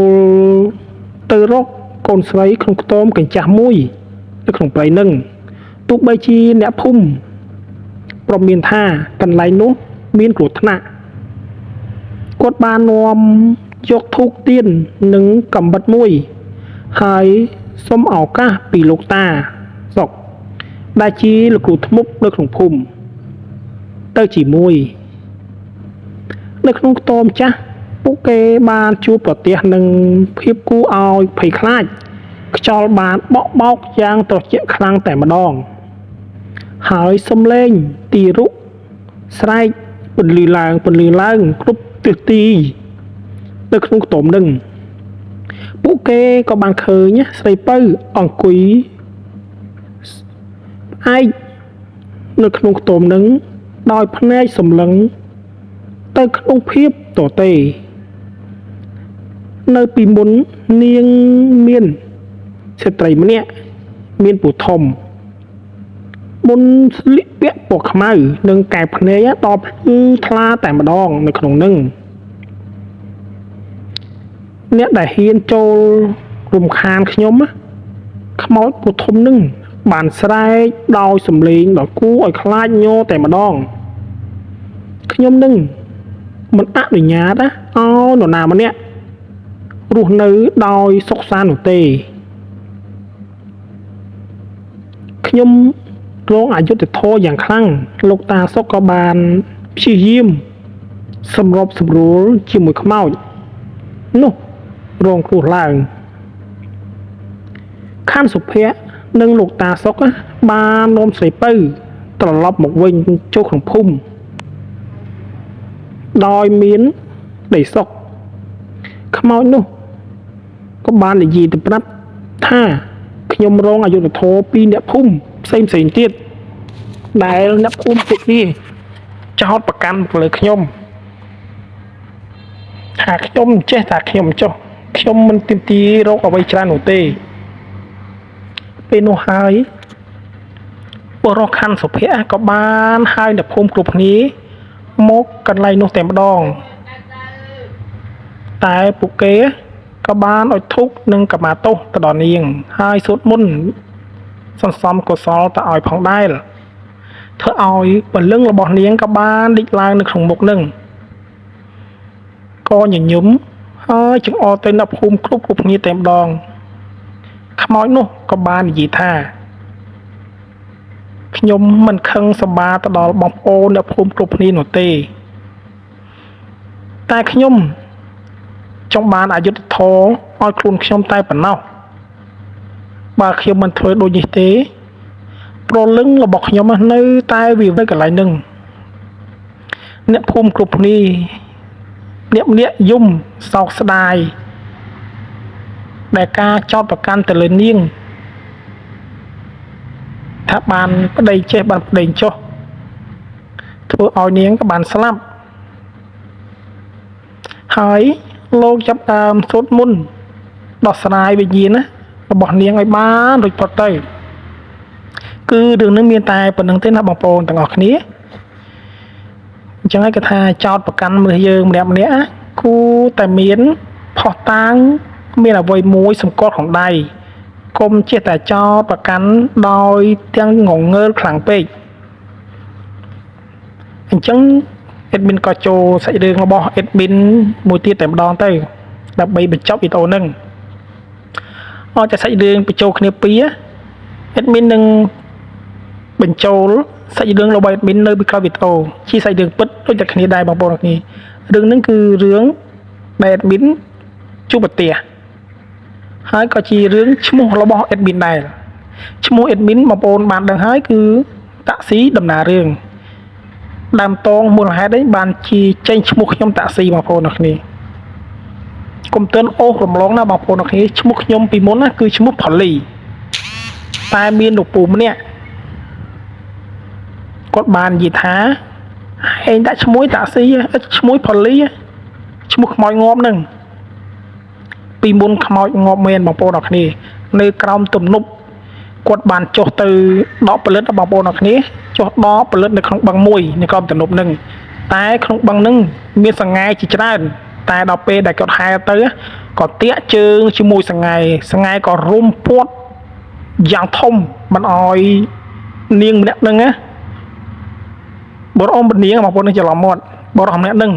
ទៅរកកូនស្រីក្នុងខ្ទមកញ្ចាស់មួយនៅក្នុងព្រៃនឹងទោះបីជាអ្នកភូមិព្រមមានថាកន្លែងនោះមានគ្រោះថ្នាក់គាត់បាននាំយកធូបទៀននិងកំបិតមួយហើយសុំឱកាសពីលោកតាសុកដែលជាលោកគ្រូធ្មប់នៅក្នុងភូមិទៅជាមួយនៅក្នុងខ្ទមចាស់ពួកគេបានជួបប្រទះនឹងភាពគួរឲ្យភ័យខ្លាចខ្យល់បានបក់បោកយ៉ាងត្រជាក់ខ្លាំងតែម្ដងហើយសំឡេងទីរុស្រែកពន្លឺឡើងគ្រប់ទិសទីនៅក្នុងខ្ទមនឹងពួកគេក៏បានឃើញស្រីពៅអង្គុយឯកនៅក្នុងខ្ទមនឹងដោយភ្នែកសម្លឹងទៅក្នុងភាពទទេនៅពីមុននាងមានស្ត្រីម្នាក់មានពូធំមុនស្លៀកពាក់ពណ៌ខ្មៅនិងកែបភ្នែកដល់ភ្លឺថ្លាតែម្ដងនៅក្នុងនឹងអ្នកដែលហ៊ានចូលរំខានខ្ញុំខ្មោចពូធំនឹងបានស្រែកដោយសំឡេងដ៏គួរឲ្យខ្លាចញ័រតែម្ដងខ្ញុំនឹងមិនអនុញ្ញាតឲ្យនរណាម្នាក់រស់នៅដោយសុខសាន្តនោះទេខ្ញុំរងអយុត្តិធម៌យ៉ាងខ្លាំងលោកតាសុកក៏បានព្យាយាមសម្របសម្រួលជាមួយខ្មោចនោះរងគ្រោះឡើងខាន់សុភ័ក្រនិងលោកតាសុកបាននាំស្រីពៅត្រឡប់មកវិញចូលក្នុងភូមិដោយមានដីសុកខ្មោចនោះក៏បាននិយាយទៅប្រាប់ថាខ្ញុំរងអយុត្តិធម៌ពីអ្នកភូមិផ្សេងទៀតដែលអ្នកភូមិពួកនេះចោទប្រកាន់លើខ្ញុំថាខ្ញុំចេះតែខ្ញុំចុះខ្ញុំមិនទាមទាររកអ្វីច្រើននោះទេពេលនោះហើយបរិសខាន់សុភ័ក្រក៏បានហៅអ្នកភូមិគ្រប់គ្នាមកកន្លែងនោះតែម្ដងតែពួកគេក៏បានអុជធូបនិងកមាទោសទៅដល់នាងហើយសូត្រមន្តសន្សំកុសលទៅឲ្យផងដែរធ្វើឲ្យពលឹងរបស់នាងក៏បានលេចឡើងនៅក្នុងមុខនឹងក៏ញញឹមហើយចង្អុលទៅអ្នកភូមិគ្រប់គ្នាតែម្ដងខ្មោចនោះក៏បាននិយាយថាខ្ញុំមិនខឹងសម្បាទៅដល់បងប្អូនអ្នកភូមិគ្រប់គ្នានោះទេតែខ្ញុំចង់បានអយុត្តិធម៌ឲ្យខ្លួនខ្ញុំតែប៉ុណ្ណោះបើខ្ញុំមិនធ្វើដូចនេះទេព្រលឹងរបស់ខ្ញុំនៅតែវានៅកន្លែងនឹងអ្នកភូមិគ្រប់គ្នាអ្នកយំសោកស្ដាយ ដែលការចោទប្រកាន់ទៅលើនាងថាបានប្តីចេះបានប្តីចុះធ្វើឲ្យនាងក៏បានស្លាប់ហើយលោកចាប់ដើមសូត្រមន្តដោះស្រាយវិញ្ញាណរបស់នាងឲ្យបានរួចផុតទៅគឺរឿងនេះមានតែប៉ុណ្្នឹងទេណាបងប្អូនទាំងអស់គ្នាអញ្ចឹងហើយគេថាចោតប្រកាន់មនុស្សយើងម្នាក់គួរតែមានផុសតាងមានអ្វីមួយសម្គាល់ក្នុងដៃកុំចេះតែចោតប្រកាន់ដោយទាំងងងើលខ្លាំងពេកអញ្ចឹងអេដមីនក៏ចូលសាច់រឿងរបស់អេដមីនមួយទៀតតែម្ដងទៅដើម្បីបញ្ចប់វីដេអូហ្នឹងអត់តែសាច់រឿងបញ្ចូលគ្នាពីរអេដមីននឹងបញ្ចូលសាច់រឿងរបស់អេដមីននៅពីក្រោយវីដេអូជាសាច់រឿងពិតដូចតែគ្នាដែរបងប្អូនគ្នារឿងហ្នឹងគឺរឿងដែលអេដមីនជួបប្រទះហើយក៏ជារឿងឈ្មោះរបស់អេដមីនដែរឈ្មោះអេដមីនបងប្អូនបានដឹងហើយគឺតាក់ស៊ីដំណើររឿងដើមតងមូលហេតុអីបានជាចេញឈ្មោះខ្ញុំតាក់ស៊ីបងប្អូនគ្នាកុំទើនអូសរំលងណាបងប្អូនគ្នាឈ្មោះខ្ញុំពីមុនណាគឺឈ្មោះផូលីតែមានលោកពូម្នាក់គាត់បាននិយាយថាឯងដាក់ឈ្មោះតាក់ស៊ីឈ្មោះផូលីឈ្មោះខ្មោចងាប់ហ្នឹងពីមុនខ្មោចងាប់មែនបងប្អូនគ្នានៅក្រោមទំនប់គាត់បានចុះទៅដកផលិតបងប្អូនគ្នាចុះដកផលិតនៅក្នុងបឹងមួយនៅក្រោមទំនប់ហ្នឹងតែក្នុងបឹងហ្នឹងមានសង្ងាយជាច្រើនតែដល់ពេលដែលគាត់ហែទៅក៏តាក់ជើងជាមួយសង្ងាយក៏រុំពាត់យ៉ាងធំមិនអោយនាងម្នាក់ហ្នឹងណាបរអមនាងបងប្អូនច្រឡំមាត់បរអមម្នាក់ហ្នឹង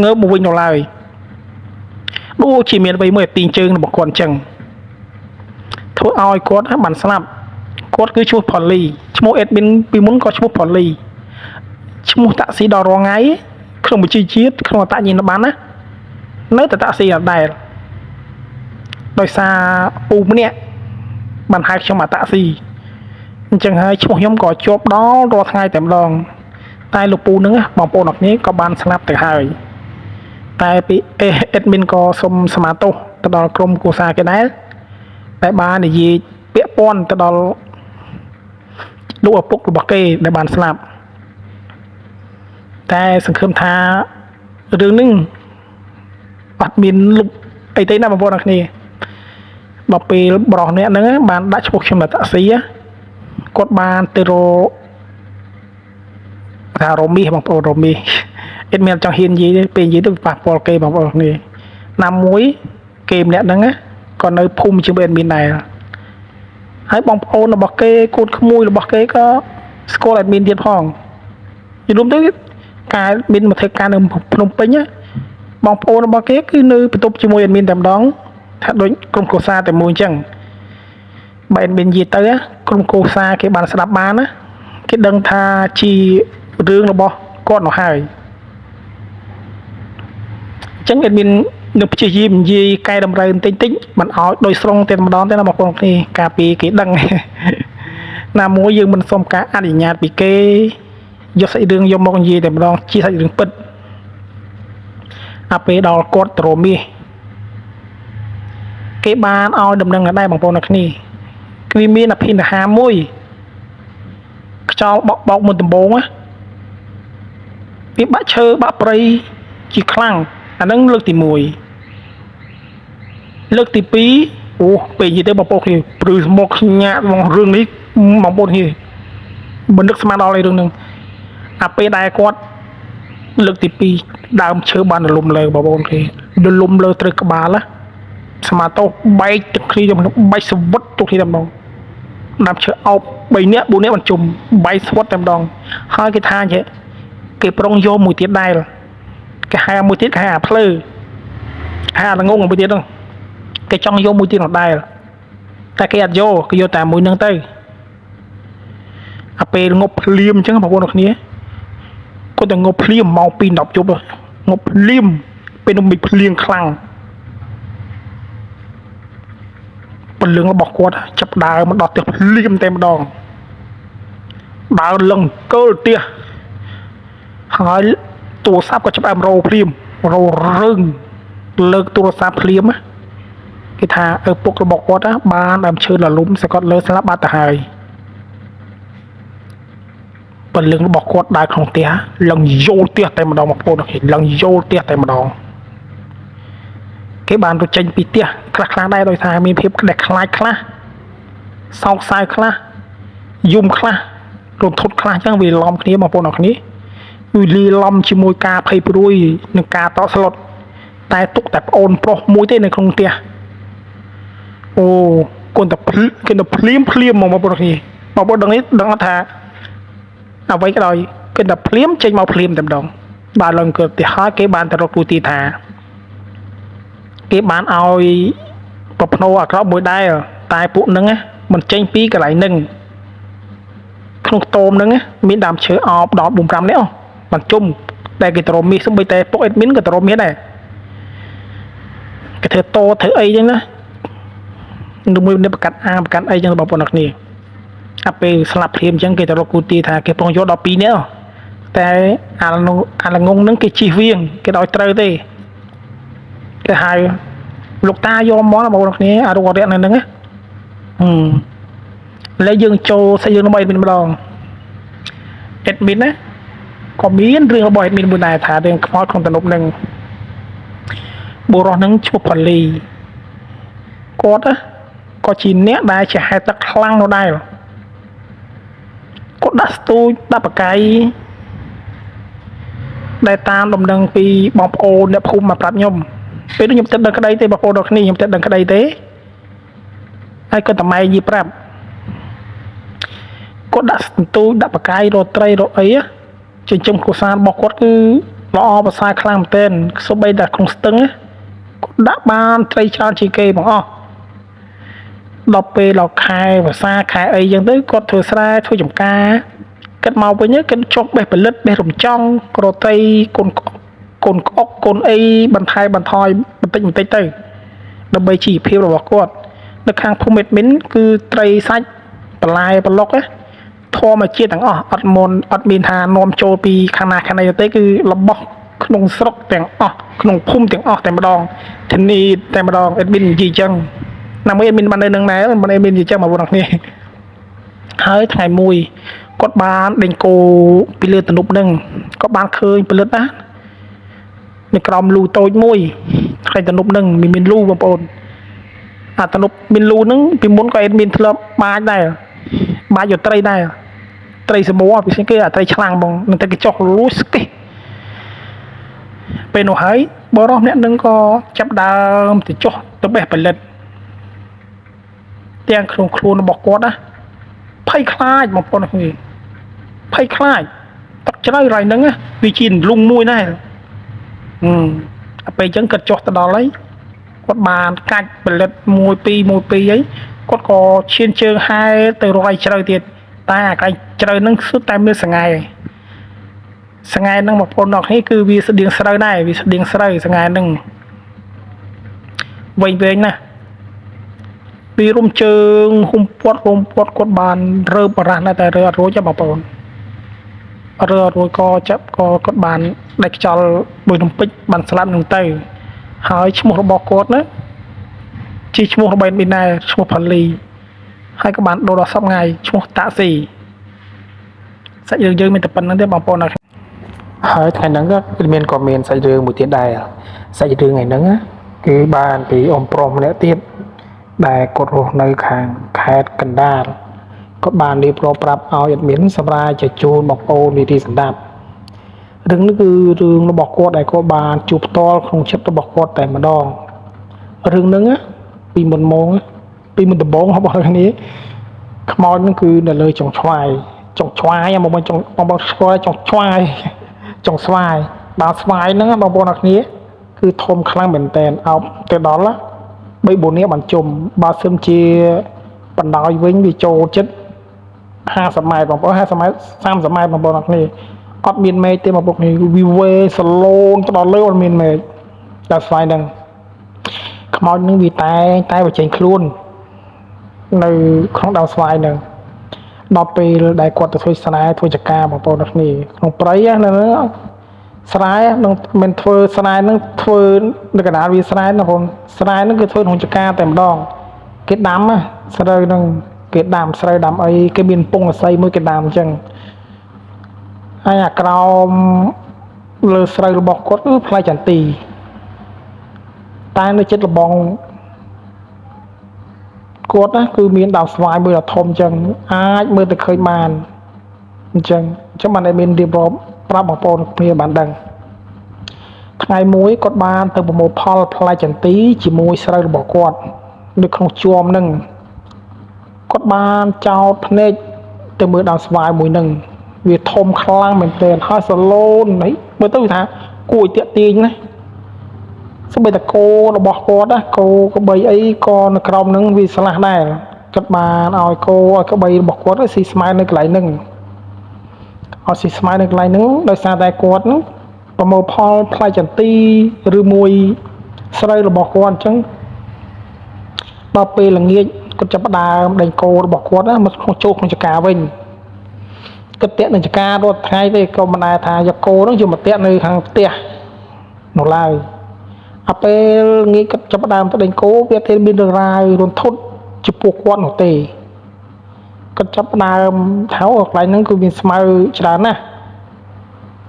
ងើបមកវិញនៅឡើយដូចជាមានអ្វីមួយទាញជើងរបស់គាត់អញ្ចឹងធ្វើឲ្យគាត់បានស្លាប់គាត់គឺឈ្មោះផូលីឈ្មោះអេដមីនពីមុនក៏ឈ្មោះផូលីឈ្មោះតាក់ស៊ីដល់រងថ្ងៃក្នុងវិជាជាតិក្នុងអត្តញ្ញាណប័ណ្ណណានៅតែតាក់ស៊ីដដែលដោយសារពូម្នាក់បានហៅខ្ញុំអាតាក់ស៊ីអញ្ចឹងហើយឈ្មោះខ្ញុំក៏ជាប់ដល់រាល់ថ្ងៃតែម្ដងតែលោកពូហ្នឹងបងប្អូនអរគ្នាក៏បានស្លាប់ទៅហើយតែពីអេដមីនក៏សូមសមាទោសទៅដល់ក្រុមគ្រួសារគេដែរតែបាននិយាយពាក់ព័ន្ធទៅដល់លោកឪពុករបស់គេដែលបានស្លាប់តែសង្ឃឹមថារឿងនេះអត់មានលុបអីទេណាបងប្អូនអរគ្នាដល់ពេលបរិសអ្នកហ្នឹងបានដាក់ឈ្មោះខ្ញុំតាក់ស៊ីគាត់បានទៅរករមីបងប្អូនរមីអេដមានចង់ហ៊ាននិយាយទេពេលនិយាយទៅប៉ះពាល់គេបងប្អូនគ្នាណាមួយគេម្នាក់ហ្នឹងក៏នៅភូមិជាមួយអេដមានដែរហើយបងប្អូនរបស់គេកូនក្មួយរបស់គេក៏ស្គាល់អេដមីនទៀតផងយល់ទៅការមានមកធ្វើការនៅភ្នំពេញបងប្អូនរបស់គេគឺនៅបន្ទប់ជាមួយអេដមីនតែម្ដងថាដូចក្រុមគ្រួសារតែមួយអញ្ចឹងបើអេដមីននិយាយទៅក្រុមគ្រួសារគេបានស្ដាប់បានណាគេដឹងថាជារឿងរបស់គាត់នោះហើយអញ្ចឹងអេដមីននឹងព្យាយាមនិយាយកែតម្រូវបន្តិចមិនឲ្យដោយស្រង់តែម្ដងទេណាបងប្អូនគ្នាការពីគេដឹងណាមួយយើងមិនសុំការអនុញ្ញាតពីគេយកសាច់រឿងយកមកនិយាយតែម្ដងជាសាច់រឿងពិតពេលដល់គាត់ទ្រមាសគេបានឲ្យដំណឹងដែរបងប្អូនគ្នាគឺមានអភិនិហាមួយខ្យល់បោកមុនដំបងវាបាក់ឈើបាក់ព្រៃជាខ្លាំងអាហ្នឹងលើកទី1លើកទី2អូពេលនិយាយទៅបងប្អូនគ្នាព្រឺមកញាក់មករឿងនេះបងប្អូនគ្នាមិននឹកស្មានដល់ឯរឿងហ្នឹងពេលដែលគាត់លើកទី2ដើមឈើបានរលំលើបងប្អូនគ្នារលំលើត្រូវក្បាលស្មាតោបែកទឹកគ្នាបែកសវត្តទុកគ្នាតែម្ដងដើមឈើអោប3នាក់4នាក់បានជុំបែកស្វត្តតែម្ដងហើយគេថាចេះគេប្រុងយកមួយទៀតដែរគេហៅមួយទៀតគេហៅអាភ្លើហៅអាល្ងងមួយទៀតហ្នឹងគេចង់យកមួយទៀតនោះដែរតែគេអត់យកគេយកតែមួយហ្នឹងទៅពេលងប់ភ្លាមអញ្ចឹងបងប្អូនគ្នាគាត់តែងប់ភ្លាមម៉ោង2:10យប់ងប់ភ្លាមពេលនោះមានភ្លៀងខ្លាំងពលឹងរបស់គាត់ចាប់ដើរមកដល់ផ្ទះភ្លាមតែម្ដងដើរលឹងកលផ្ទះហើយទូរស័ព្ទក៏ចាប់ដើមរោភ្លាមរោរឿងលើកទូរស័ព្ទភ្លាម គេថាពុករបស់គាត់បានដើមឈើលលំសកត់លើស្លាប់បាត់ទៅហើយពលឹងរបស់គាត់ដើរក្នុងផ្ទះឡើងយោលផ្ទះតែម្ដងបងប្អូនឡើងយោលផ្ទះតែម្ដងគេបានទៅចេញពីផ្ទះខ្លះដែរដោយសារមានភាពក្តេះខ្លាចខ្លះសោកសៅខ្លះយំខ្លះរន្ធត់ខ្លះអញ្ចឹងវាឡំគ្នាបងប្អូនអរគ្នាវាលីឡំជាមួយការភ័យព្រួយនិងការតក់ស្លុតតែទុកតែប្អូនប្រុសមួយទេនៅក្នុងផ្ទះអូគាត់តែភ្លាមមកបងប្អូនអរគ្នាបងប្អូនដឹងអត់ថាអ្វីក៏ដោយគេតែភ្លាមចេញមកភ្លាមតែម្ដងបានឡើងគឺផ្ទះហើយគេបានទៅរកទូទីថាគេបានឲ្យប្រភ្នូអាក្រក់មួយដែរតែពួកហ្នឹងមិនចេញពីកន្លែងហ្នឹងក្នុងខ្ទមហ្នឹងមានដើមឈើអោបដល់4 5នាក់បានជុំតែគេត្រមមាសសំបីតែពុកអេដមីនក៏ត្រមមាសដែរគេធ្វើតធ្វើអីចឹងណានៅមួយនេះប្រកាសប្រកាសអីចឹងបងប្អូនអរគ្នាអាពេលស្លាប់ព្រាមចឹងគេទៅរកគូទីថាគេប្រងយក12នាក់តែអាលងហ្នឹងគេជិះវៀងគេឲ្យត្រូវទេគេហៅលោកតាយកមកបងប្អូនគ្នាអារករយៈនៅហ្នឹងឥឡូវយើងចូលសាច់រឿងរបស់អេដមីនម្ដងអេដមីនណាក៏មានរឿងរបស់អេដមីនមួយដែរថារឿងខ្មោចក្នុងទំនប់ហ្នឹងបុរសហ្នឹងឈ្មោះប៉ាលីគាត់ក៏ជាអ្នកដែលជាហេតុទឹកខ្លាំងនោះដែរគាត់ដាក់ស្ទូចដាក់បកាយដែលតាមដំណឹងពីបងប្អូនអ្នកភូមិមកប្រាប់ខ្ញុំពេលខ្ញុំទៅដឹងក្តីទេបងប្អូនដល់គ្នាខ្ញុំទៅដឹងក្តីទេហើយគាត់តែម៉ែនិយាយប្រាប់គាត់ដាក់ស្ទូចដាក់បកាយរកត្រីរកអីចិញ្ចឹមគ្រួសាររបស់គាត់គឺល្អប្រសើរខ្លាំងមែនទែនសូម្បីតែក្នុងស្ទឹងគាត់ដាក់បានត្រីច្រើនជាងគេបងអស់ដល់ពេលដល់ខែភាសាខែអីចឹងទៅគាត់ធ្វើស្រែធ្វើចំការគិតមកវិញគិតចុះបេះផលិតបេះរំចង់ក្រត្រីកូនក្អុកកូនអីបន្ថយបន្តិចទៅដើម្បីជីវភាពរបស់គាត់នៅខាងភូមិអេដមីនគឺត្រីសាច់បន្លែប្លុកធម្មជាតិទាំងអស់អត់មានថានាំចូលពីខាងណាខាងណីទេគឺរបស់ក្នុងស្រុកទាំងអស់ក្នុងភូមិទាំងអស់តែម្ដងធានីតែម្ដងអេដមីននិយាយចឹងណាមួយអេដមីនបាននៅនឹងដែរមិនអេដមីននិយាយចឹងមកបងប្អូនគ្នាហើយថ្ងៃមួយគាត់បានដេញគោពីលើទំនប់ហ្នឹងគាត់បានឃើញផលិតណានៅក្រោមលូតូចមួយថ្ងៃទំនប់ហ្នឹងមានលូបងប្អូនអាទំនប់មានលូហ្នឹងពីមុនក៏អេដមីនធ្លាប់បាចដែរបាចយកត្រីដែរត្រីសមោពីគេអាត្រីឆ្លាំងបងនឹងតែគេចុះលូស្គិះពេលនោះហើយបរិសអ្នកនឹងក៏ចាប់ដើមទៅចុះទៅបេះផលិតទាំងក្នុងខ្លួនរបស់គាត់ភ័យខ្លាចបងប្អូនគ្នាភ័យខ្លាចទឹកជ្រៅរៃហ្នឹងវាជាលងមួយដែរពេលអញ្ចឹងគាត់ចុះទៅដល់ហើយគាត់បានកាច់ផលិត1 2អីគាត់ក៏ឈានជើងហែទៅរកឯជ្រៅទៀតតែអាកន្លែងជ្រៅហ្នឹងគឺតែមានសង្ហែហ្នឹងបងប្អូនអ្នកនេះគឺវាស្តៀងស្រូវដែរវាស្តៀងស្រូវសង្ហែហ្នឹងវែងណាស់ពីរុំជើងហ៊ុំពាត់គាត់បានរើបរះណាស់តែរើអត់រួចទេបងប្អូនរើអត់រួចក៏គាត់បានដាច់ខ្យល់មួយរំពេចបានស្លាប់នឹងទៅហើយឈ្មោះរបស់គាត់ណាជាឈ្មោះរបស់មីនដែរឈ្មោះផាលីហើយក៏បានដូរដល់សពថ្ងៃឈ្មោះតាក់ស៊ីសាច់រឿងយើងមានតែប៉ុណ្្នឹងទេបងប្អូនហើយថ្ងៃហ្នឹងក៏មានសាច់រឿងមួយទៀតដែរសាច់រឿងថ្ងៃហ្នឹងគឺបានពីអ៊ំប្រុសម្នាក់ទៀតដែលគាត់រស់នៅខាងខេត្តកណ្ដាលគាត់បានរៀបរាប់ប្រាប់ឲ្យអត់មានសម្រាប់ជជូនបងប្អូននីតិសម្ដាប់រឿងនេះគឺរឿងរបស់គាត់ដែលគាត់បានជួបផ្ទាល់ក្នុងចិត្តរបស់គាត់តែម្ដងរឿងហ្នឹងពីមុនដំបូងរបស់គ្នាខ្មោចហ្នឹងគឺនៅលើចុងឆ្វាយមកបងស្គាល់ចុងឆ្វាយបាទស្វាយហ្នឹងបងប្អូនអ្នកគ្នាគឺធំខ្លាំងមែនតើអោបទៅដល់3 4នាក់បានជុំបើសិនជាបណ្ដោយវិញវាចូលចិត្ត50ម៉ែត្របងប្អូន50ម៉ែត្រ30ម៉ែត្របងប្អូនអ្នកគ្នាអត់មានមេឃទេបងប្អូនវាវេសឡូនទៅដល់លើអត់មានមេឃដល់ស្វាយហ្នឹងខ្មោចនឹងវាតែបញ្ចេញខ្លួននៅក្នុងដើមស្វាយហ្នឹងដល់ពេលដែលគាត់ទៅធ្វើស្រែធ្វើចការបងប្អូនអ្នកគ្នាក្នុងព្រៃហ្នឹង ស្រែនឹងមិនធ្វើស្រែនឹងធ្វើនៅកណ្ដាលវាស្រែណាបងស្រែនឹងគឺធ្វើក្នុងចការតែម្ដងគេដាំស្រូវនឹងគេដាំស្រូវដាំអីគេមានពងអស័យមួយគេដាំអញ្ចឹងហើយអាក្រោមលើស្រូវរបស់គាត់គឺផ្លែចន្ទីតែនៅចិត្តលបងគាត់ណាគឺមានដើមស្វាយមួយដ៏ធំអញ្ចឹងអាចមើលទៅឃើញបានអញ្ចឹងបានតែមានរៀបរាប់ប្រាប់បងប្អូនគ្នាបានដឹងថ្ងៃមួយគាត់បានទៅប្រមូលផលផ្លែចន្ទីជាមួយស្រូវរបស់គាត់នៅក្នុងជួមនឹងគាត់បានចោតភ្នែកទៅមើលដើមស្វាយមួយនឹងវាធំខ្លាំងមែនទែនហើយសឡូនហីមើលទៅថាគួរឲ្យតាក់ទាញណាស្បីតែគោរបស់គាត់ណាគោក្បីអីក៏នៅក្រោមនឹងវាឆ្លាស់ដែរគាត់បានឲ្យគោឲ្យក្បីរបស់គាត់ស៊ីស្មៅនៅកន្លែងហ្នឹងឲ្យស៊ីស្មៅនៅកន្លែងហ្នឹងដោយសារតែគាត់ហ្នឹងប្រមូលផលផ្លែចន្ទីឬមួយស្រូវរបស់គាត់អញ្ចឹងដល់ពេលល្ងាចគាត់ចាប់ផ្ដើមដេញគោរបស់គាត់ណាមកក្នុងជោគក្នុងចការវិញគាត់តាក់នៅចការរាល់ថ្ងៃទេក៏មិនដែរថាយកគោហ្នឹងយកមកតាក់នៅខាងផ្ទះនៅឡើយអាពេលងាយគាត់ចាប់ផ្ដើមទៅដេញគោវាទេមានរឿងរ៉ាវរន្ធត់ចំពោះគាត់នោះទេគាត់ចាប់ផ្ដើមថាកន្លែងហ្នឹងគឺមានស្មៅច្រើនណាស់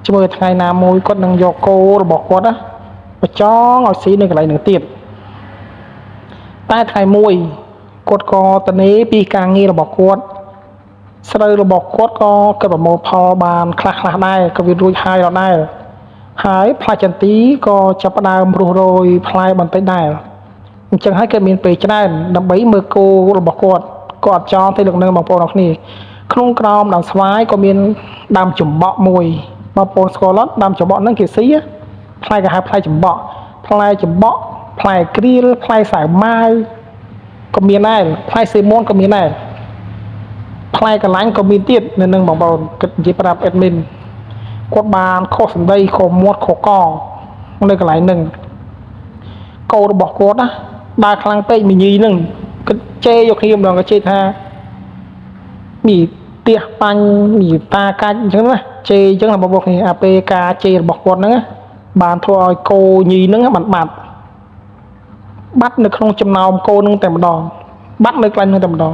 ជាមួយថ្ងៃណាមួយគាត់នឹងយកគោរបស់គាត់ណាបញ្ចង់ឲ្យស៊ីនៅកន្លែងហ្នឹងទៀតតែថ្ងៃមួយគាត់ក៏តនេពីការងាររបស់គាត់ស្រូវរបស់គាត់ក៏គាត់ប្រមូលផលបានខ្លះដែរក៏វារួចហើយដល់ដែរហើយផ្លែចន្ទីក៏ចាប់ផ្ដើមរុះរយផ្លែបន្តិចដែរអញ្ចឹងហើយគេមានពេលច្រើនដើម្បីមើលគោរបស់គាត់ក៏អត់ចង់ទេលោកនៅបងប្អូនអរគ្នាក្នុងក្រោមដើមស្វាយក៏មានដើមចំបក់មួយបងប្អូនស្គាល់អត់ដើមចំបក់ហ្នឹងគេស៊ីផ្លែគេហៅផ្លែចំបក់ផ្លែក្រៀលផ្លែសាវម៉ាវក៏មានដែរផ្លែសេមុនក៏មានដែរផ្លែកន្លាញ់ក៏មានទៀតនៅនឹងបងប្អូនគិតនិយាយប្រាប់អេដមីនគាត់បានខុសសម្ដីខុសមាត់ខុសកនៅកន្លែងហ្នឹងកោរបស់គាត់ណាដើរខ្លាំងពេកមីញីហ្នឹងគិតជេរយកគ្នាម្ដងក៏ជេរថាមីផ្ទះបាញ់មីតាកាច់អញ្ចឹងណាជេរអញ្ចឹងបងប្អូនគ្នាអាពេលការជេររបស់គាត់ហ្នឹងបានធ្វើឲ្យគោញីហ្នឹងបានបាត់នៅក្នុងចំណោមគោហ្នឹងតែម្ដងបាត់នៅកន្លែងហ្នឹងតែម្ដង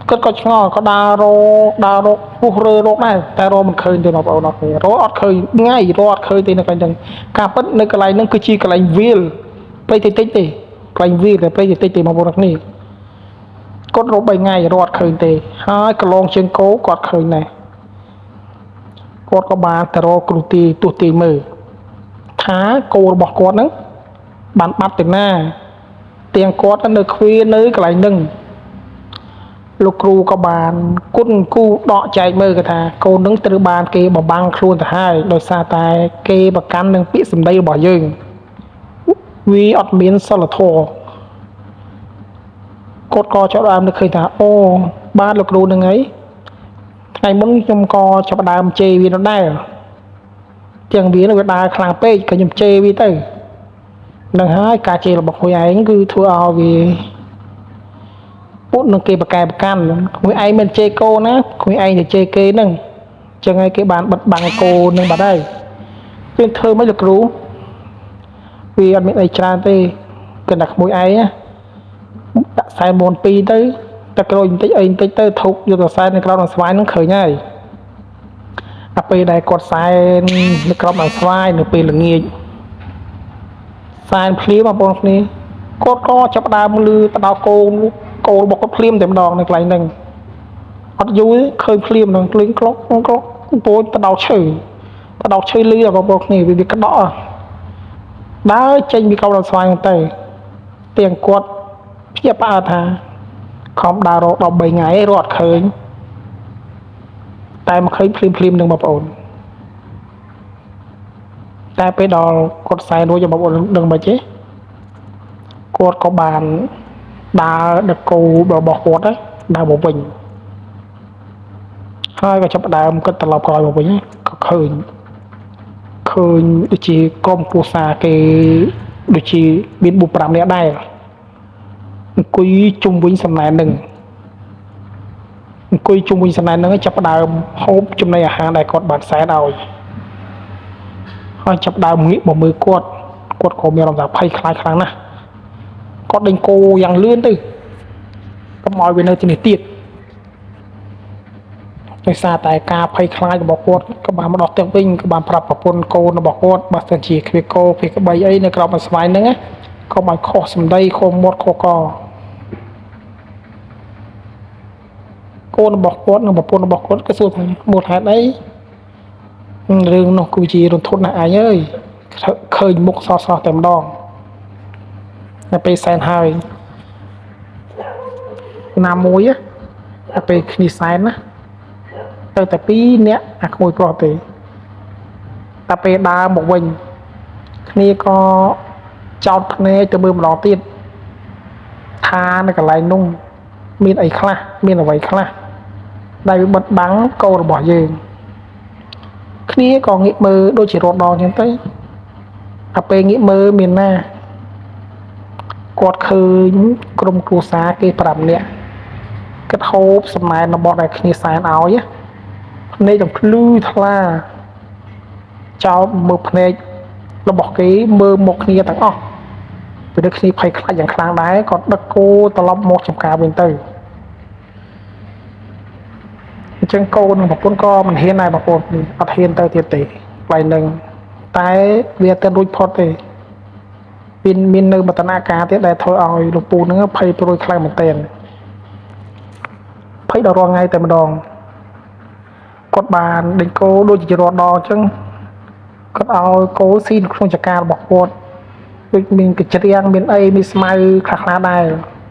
គាត់ក៏ឆ្ងល់ក៏ដើររកពុះរើរកដែរតែរកមិនឃើញទេបងប្អូនអរគ្នារកអត់ឃើញថ្ងៃរកអត់ឃើញទេនៅកន្លែងហ្នឹងការពិតនៅកន្លែងហ្នឹងគឺជាកន្លែងវាលព្រៃតិចទេកន្លែងវាលតែព្រៃតិចទេបងប្អូនអរគ្នាគាត់រក3ថ្ងៃរកអត់ឃើញទេហើយកន្លងជើងគោគាត់ឃើញដែរគាត់ក៏បានទៅរកគ្រូទីទស្សន៍ទាយមើលថាគោរបស់គាត់ហ្នឹងបានបាត់ទៅណាទាំងគាត់នៅខ្វានៅកន្លែងហ្នឹងលោកគ្រូក៏បានគុណគូដកចែកមើលគេថាកូននឹងត្រូវបានគេបបាំងខ្លួនទៅហើយដោយសារតែគេប្រកាន់នឹងពាក្យសម្ដីរបស់យើងវាអត់មានសិលធម៌គាត់ក៏ចាប់ផ្ដើមនឹកឃើញថាអូបាទលោកគ្រូនឹងអីថ្ងៃមុនខ្ញុំក៏ចាប់ផ្ដើមជេរវានោះដែរទាំងវានឹងវាដើរខ្លាំងពេកក៏ខ្ញុំជេរវាទៅនឹងហើយការជេររបស់ខ្លួនឯងគឺធ្វើឲ្យវាពុតនឹងគេប្រកែប្រកាន់ខ្លួនឯងមិនជេរគោណាខ្លួនឯងទៅជេរគេហ្នឹងអញ្ចឹងហើយគេបានបិទបាំងគោនឹងបាត់ហើយយើងធ្វើមិនលោកគ្រូវាអត់មានអីច្រើនទេគឺតែក្មួយឯងណាដាក់ខ្សែមូន2ទៅតែក្រូចបន្តិចអីបន្តិចទៅធុកយកទៅខ្សែនៅក្រោមស្វាយនឹងឃើញហើយដល់ពេលដែលគាត់ខ្សែនៅក្រោមស្វាយនៅពេលល្ងាចខ្សែភ្លាមបងប្អូនគ្នាគាត់ក៏ចាប់ដើមលឺទៅដល់គោរបស់គាត់ភ្លាមតែម្ដងនៅកន្លែងហ្នឹងអត់យូរទេឃើញភ្លាមនឹងភ្លេងក្លុកពោចទៅដល់ឈើលឺបងប្អូនគ្នាវាក្តក់ដើរចេញពីក្រោមដល់ស្វាយហ្នឹងទៅទាំងគាត់ភ្ញាក់ផ្អើលថាខំដើររក13ថ្ងៃរត់អត់ឃើញតែមកឃើញភ្លាមនឹងបងប្អូនតែពេលដល់គាត់ខ្សែរួចបងប្អូនដឹងមិនទេគាត់ក៏បានដើរដឹកគោរបស់គាត់ដើរមកវិញហើយក៏ចាប់ដើមគាត់ត្រឡប់ក្រោយមកវិញក៏ឃើញដូចជាក្រុមគ្រួសារគេដូចជាមាន4-5នាក់ដែរអង្គុយជុំវិញសំណែនហ្នឹងចាប់ដើមហូបចំណីអាហារដែលគាត់បានខ្សែឲ្យ ហើយចាប់ដើមងាកមកមើលគាត់ក៏មានអារម្មណ៍ថាភ័យខ្លាចខ្លាំងណាស់គាត់ដេញគោយ៉ាងលឿនទៅកុំឲ្យវានៅទីនេះទៀតដោយសារតែការភ័យខ្លាចរបស់គាត់ក៏បានមកដល់ផ្ទះវិញក៏បានប្រាប់ប្រពន្ធកូនរបស់គាត់បើសិនជាគ្មានគោគ្មានក្បីអីនៅក្រោមស្វាយហ្នឹងក៏មិនខុសសម្ដីខុសមាត់ខុសកកូនរបស់គាត់និងប្រពន្ធរបស់គាត់ក៏សួរថាមូលហេតុអីរឿងនោះគឺជារន្ធត់ណាស់ឯងអើយឃើញមុខសោះតែម្ដងតែពេលសែនហើយណាមួយតែពេលគ្នាសែនណាទៅតែ2នាក់អាក្មួយប្រុសទេតែពេលដើរមកវិញគ្នាក៏ចោតភ្នែកទៅមើលម្ដងទៀតថានៅកន្លែងនោះមានអីខ្លះមានអ្វីខ្លះដែលវាបិទបាំងកូនរបស់យើងគ្នាក៏ងាកមើលដូចជារត់ដល់អញ្ចឹងទៅតែពេលងាកមើលមានណាគាត់ឃើញក្រុមគ្រួសារគេ5នាក់គិតហូបសំណែនរបស់ដែលគ្នាសែនឲ្យភ្នែកទាំងភ្លឺថ្លាចោលមើលភ្នែករបស់គេមើលមកគ្នាទាំងអស់ពេលគ្នាភ័យខ្លាចយ៉ាងខ្លាំងដែរគាត់ដឹកគោត្រឡប់មកចំការវិញទៅអញ្ចឹងកូននិងប្រពន្ធក៏មិនហ៊ានដែរបងប្អូនអត់ហ៊ានទៅទៀតទេផ្លៃនឹងតែវាទៅរួចផុតទេមាននៅបតនាការទៀតដែលធ្វើឲ្យលោកពូនឹងភ័យព្រួយខ្លាំងមែនទែនភ័យដល់រាល់ថ្ងៃតែម្ដងគាត់បានដេញគោដូចជារត់ដល់អញ្ចឹងគាត់ឲ្យគោស៊ីនៅក្នុងចង្ការរបស់គាត់ដូចមានកញ្ជ្រៀងមានអីមានស្មៅខ្លះដែរ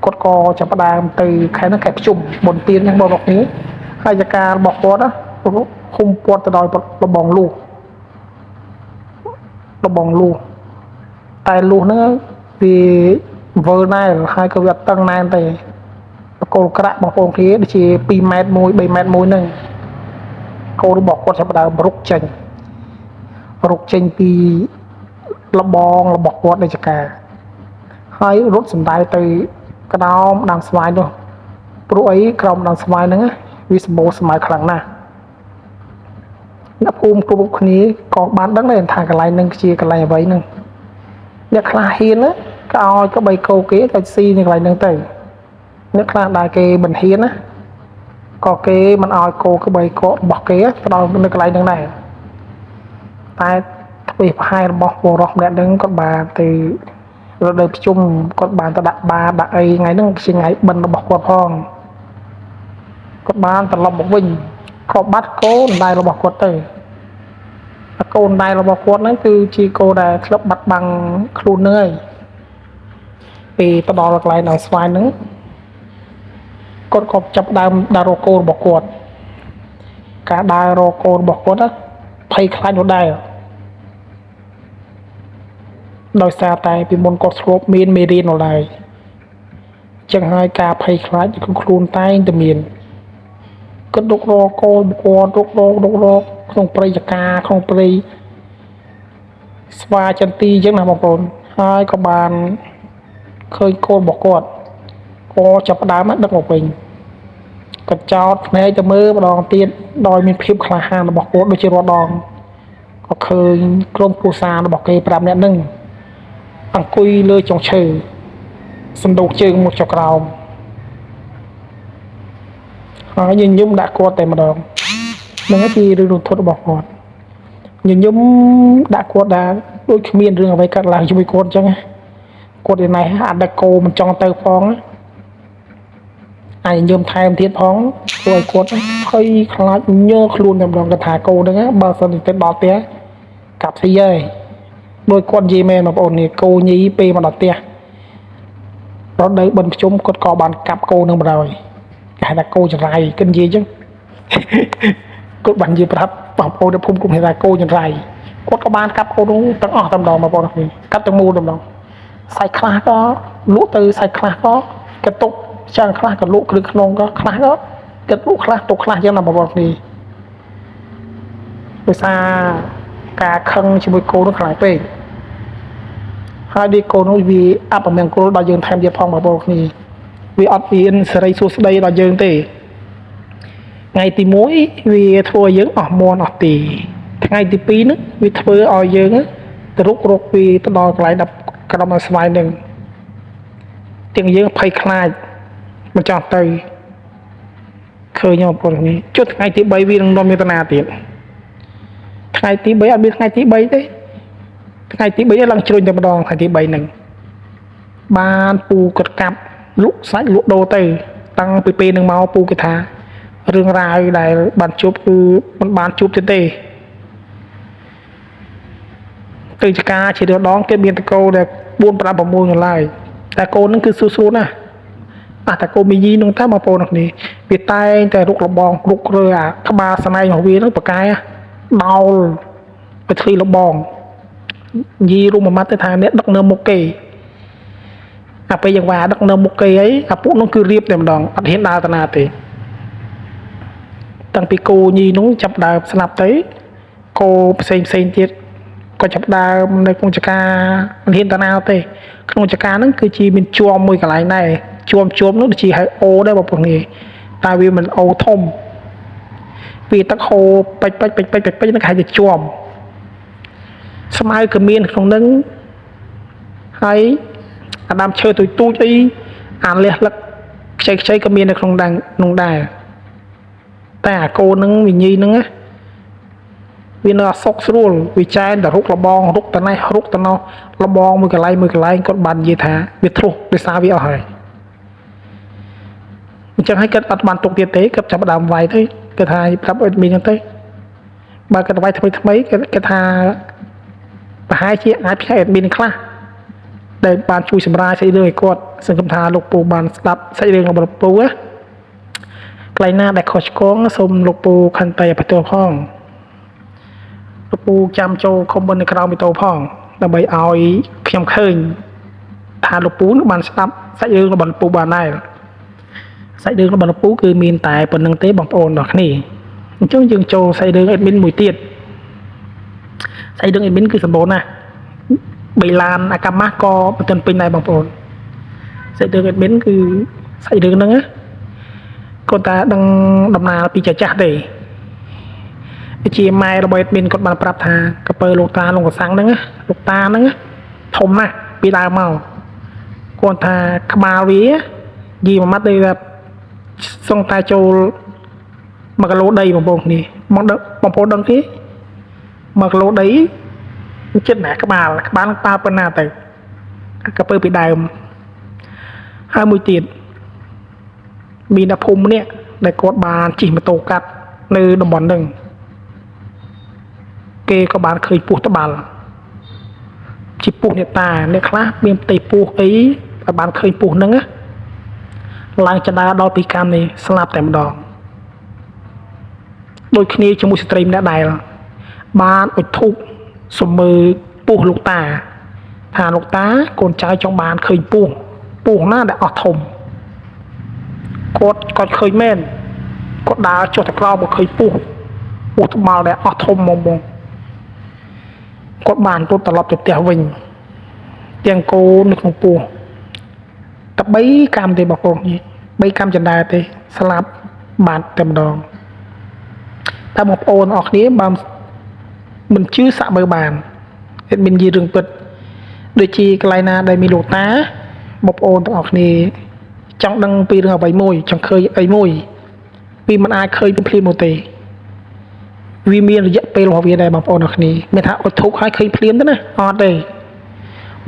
គាត់ក៏ចាប់ផ្ដើមទៅខែហ្នឹងខែភ្ជុំបុណ្យទានអញ្ចឹងបងប្អូននេះហើយចង្ការរបស់គាត់ឃុំព័ទ្ធទៅដោយលបងលូតែលូហ្នឹងវាវើដែរហើយក៏វាអត់តឹងណែនទេគោលក្រាក់បងប្អូនគ្នាដូចជា2ម៉ែត្រ1 3ម៉ែត្រ1ហ្នឹងគោរបស់គាត់ចាប់ផ្ដើមរុកចេញពីលបងរបស់គាត់នៃចង្ការហើយរត់សំដៅទៅក្តោមដើមស្វាយនោះព្រោះអីក្រោមដើមស្វាយហ្នឹងវាសម្បូរស្មៅខ្លាំងណាស់អ្នកភូមិគ្រប់គ្នាក៏បានដឹងដែរថាកន្លែងហ្នឹងជាកន្លែងអ្វីហ្នឹងអ្នកខ្លះហ៊ានក៏ឲ្យក្បីគោគេទៅស៊ីនៅកន្លែងហ្នឹងទៅអ្នកខ្លះដែលគេមិនហ៊ានណាក៏គេមិនឲ្យគោក្បីគោរបស់គេផ្ដល់នៅកន្លែងហ្នឹងដែរតែទ្វេប្រហែលរបស់បុរសម្នាក់ហ្នឹងគាត់បានទៅរដូវភ្ជុំគាត់បានទៅដាក់បាដាក់អីថ្ងៃហ្នឹងជាថ្ងៃបិណ្ឌរបស់គាត់ផងគាត់បានត្រឡប់មកវិញក៏បាត់គោដណ្ដៃរបស់គាត់ទៅគោដណ្ដៃរបស់គាត់ហ្នឹងគឺជាគោដែលធ្លាប់បាត់បង់ខ្លួនហ្នឹងហើយពេលទៅដល់កន្លែងដល់ស្វាយហ្នឹងគាត់ក៏ចាប់ដើមដើររកគោរបស់គាត់ការដើររកគោរបស់គាត់ភ័យខ្លាចនោះដែរដោយសារតែពីមុនគាត់ធ្លាប់មានមេរៀននោះដែរចឹងហើយការភ័យខ្លាចក្នុងខ្លួនតែងតែមានគាត់រុករកគោគាត់រុករកក្នុងព្រៃចកាក្នុងព្រៃស្វាចន្ទីអញ្ចឹងណាបងប្អូនហើយក៏បានឃើញគោរបស់គាត់ក៏ចាប់ផ្ដើមដឹកមកវិញគាត់ចោតភ្នែកទៅមើលម្ដងទៀតដោយមានភាពក្លាហានរបស់គាត់ដូចជារាល់ដងក៏ឃើញក្រុមគ្រួសាររបស់គេ5នាក់ហ្នឹងអង្គុយលើចុងឈើសណ្ដូកជើងមកចុះក្រោមហើយញញឹមដាក់គាត់តែម្ដងហ្នឹងជារឿងរន្ធត់របស់គាត់ញញឹមដាក់គាត់ដែរដូចគ្មានរឿងអ្វីកើតឡើងជាមួយគាត់អញ្ចឹងគាត់ឯណេះអាដឹកគោមិនចង់ទៅផងអាយញឹមថែមទៀតផងធ្វើឲ្យគាត់ភ័យខ្លាចញ័រខ្លួនតែម្ដងគាត់ថាគោហ្នឹងបើសិនទៅដល់ផ្ទះកាប់ស៊ីហើយដោយគាត់និយាយមែនបងប្អូននេះគោញីពេលមកដល់ផ្ទះរត់នៅបិណ្ឌភ្ជុំគាត់ក៏បានកាប់គោនឹងបណ្ដោយគេហៅថាគោចង្រៃគិតនិយាយអញ្ចឹងគាត់បាននិយាយប្រាប់បងប្អូននៅភូមិគុំហៅថាគោចង្រៃគាត់ក៏បានកាប់គោនោះទាំងអស់តែម្ដងបងប្អូននេះកាប់ទាំងមូលតែម្ដងសាច់ខ្លះក៏លក់ទៅសាច់ខ្លះក៏កតុកចាំខ្លះក៏លក់គ្រឿងក្នុងក៏ខ្លះក៏គិតលក់ខ្លះទុកខ្លះអញ្ចឹងណាបងប្អូននេះដោយសារការខឹងជាមួយគោនោះខ្លាំងពេកហើយឌីកូនោះវាអបមង្គលដល់យើងថែមទៀតផងបងប្អូនគ្នាវាអត់មានសេរីសួស្តីដល់យើងទេថ្ងៃទី1វាធ្វើឲ្យយើងអស់មន់អស់ទី ថ្ងៃទី2ហ្នឹងវាធ្វើឲ្យយើងទៅរុករកពីទៅដល់កន្លែង10ក្រុមស្វាយនឹងទាំងយើងភ័យខ្លាចមិនចង់ទៅឃើញបងប្អូននេះចុះថ្ងៃទី3វានឹងនាំមានតាណាទៀតថ្ងៃទី3អត់មានថ្ងៃទី3ទេថ្ងៃទី3ឡើងជ្រុញតែម្ដងថ្ងៃទី3ហ្នឹងបានពូគាត់កាប់លក់សាច់លក់ដូរទៅតាំងពីពេលហ្នឹងមកពូគេថារឿងរ៉ាវដែលបានជួបគឺមិនបានជួបទេទៅចការជាដងគេមានតកោដែល4 5 6នៅឡើយតែកូនហ្នឹងគឺស្រួលណាស់តែកូនមីយីនោះតែបងប្អូននេះវាតែងតែរុកលបងរុករើអាក្បាលស្នែងរបស់វាហ្នឹងប្រកែដោលទៅធ្លីលបងយីរួមមួយម៉ាត់ទៅថាអ្នកដឹកនៅមុខគេពេលយ៉ាងវ៉ាដឹកនៅមុខគេអីអាពួកនោះគឺរៀបតែម្ដងអត់ហ៊ានដើរទៅណាទេតាំងពីគោញីនោះចាប់ដើមស្លាប់ទៅគោផ្សេងទៀតក៏ចាប់ដើមនៅក្នុងចការមិនហ៊ានទៅណាទេក្នុងចការហ្នឹងគឺជាមានជួមមួយកន្លែងដែរជួមនោះដូចជាហៅអូដែរបងប្អូននេះតែវាមិនអូធំវាទឹកហូរពេចហ្នឹងគេហៅជាជួមស្មៅក៏មានក្នុងហ្នឹងហើយអាដាមឈើទូចអីអាលះលឹកខ្ចីក៏មាននៅក្នុងដែរតែអាកូនហ្នឹងវិញីហ្នឹងវានៅអសុកស្រួលវាចែនតែរុកលបងរុកតណេះរុកតណោះលបងមួយកន្លែងគាត់បាននិយាយថាវាធ្លុះដោយសារវាអស់ហើយអញ្ចឹងហើយគាត់អត់បានទុកទៀតទេគាត់ចាប់ដើមវាយទៅគាត់ថាប្រាប់អត់មានហ្នឹងទៅបើគាត់វាយថ្មីគាត់ថាប្រហែលជាអាចផ្សាយអត់មានខ្លះដែលបានជួយសម្រាលសាច់រឿងឲ្យគាត់សង្ឃឹមថាលោកពូបានស្ដាប់សាច់រឿងរបស់លោកពូណាកន្លែងណាដែលខុសឆ្គងសូមលោកពូខន្តីអភ័យទោសផងលោកពូចាំចូលខមមិននៅក្រៅវីដេអូផងដើម្បីឲ្យខ្ញុំឃើញថាលោកពូបានស្ដាប់សាច់រឿងរបស់លោកពូបានដែរសាច់រឿងរបស់លោកពូគឺមានតែប៉ុណ្្នឹងទេបងប្អូនទាំងគ្នាអញ្ចឹងយើងចូលសាច់រឿង admin មួយទៀតសាច់រឿង admin គឺសម្បូរណាស់បីឡានអាកាម៉ាស់ក៏មិនទាន់ពេញដែរបងប្អូនសាច់រឿង admin គឺសាច់រឿងហ្នឹងគាត់តាដឹងដំណើរពីចាស់ទេជាម៉ែរបស់ admin គាត់បានប្រាប់ថាកពើលោកតាលោកកសាំងហ្នឹងលោកតាហ្នឹងធំណាស់ពីដើមមកគាត់ថាក្បាលវាយីមួយម៉ាត់ដូចថាសង្តែចូល1គីឡូដីបងប្អូននេះបងប្អូនដឹងទេ1គីឡូដីចិត្តណាក្បាលនឹងតើប៉ុណ្ណាទៅកពើពីដើមហើយមួយទៀតមានតែភូមិម្នាក់ដែលគាត់បានជិះម៉ូតូកាត់នៅតំបន់ហ្នឹងគេក៏បានឃើញពស់ត្បាល់ជាពស់អ្នកតាអ្នកខ្លះមានផ្ទៃពស់អីឲ្យបានឃើញពស់ហ្នឹងឡើងចដាដល់ពីកម្មនេះស្លាប់តែម្ដងដូចគ្នាជាមួយស្ត្រីម្នាក់ដែរបានអុជធូបសុំមើលពស់លោកតាថាលោកតាកូនចៅចង់បានឃើញពស់ណាដែលអស់ធំគាត់ឃើញមែនគាត់ដើរចុះទៅក្រោមមកឃើញពស់ត្បាល់ដែលអស់ធំហ្មងគាត់បានរត់ត្រឡប់ទៅផ្ទះវិញទាំងកូននៅក្នុងពស់តែ3កម្មទេបងប្អូន3កម្មចន្ទាទេស្លាប់បាត់តែម្ដងតែបងប្អូនអរគ្នាបានមិនជឿសាក់មើលបានមាននិយាយរឿងពិតដូចជាកន្លែងណាដែលមានលោកតាបងប្អូនទាំងអស់គ្នាចង់ដឹងពីរឿងអ្វីមួយចង់ឃើញអីមួយពីមិនអាចឃើញភ្លាមនោះទេវាមានរយៈពេលរបស់វាដែរបងប្អូនទាំងអស់គ្នាមានថាអត់ធុកហើយឃើញភ្លាមទេណាអត់ទេ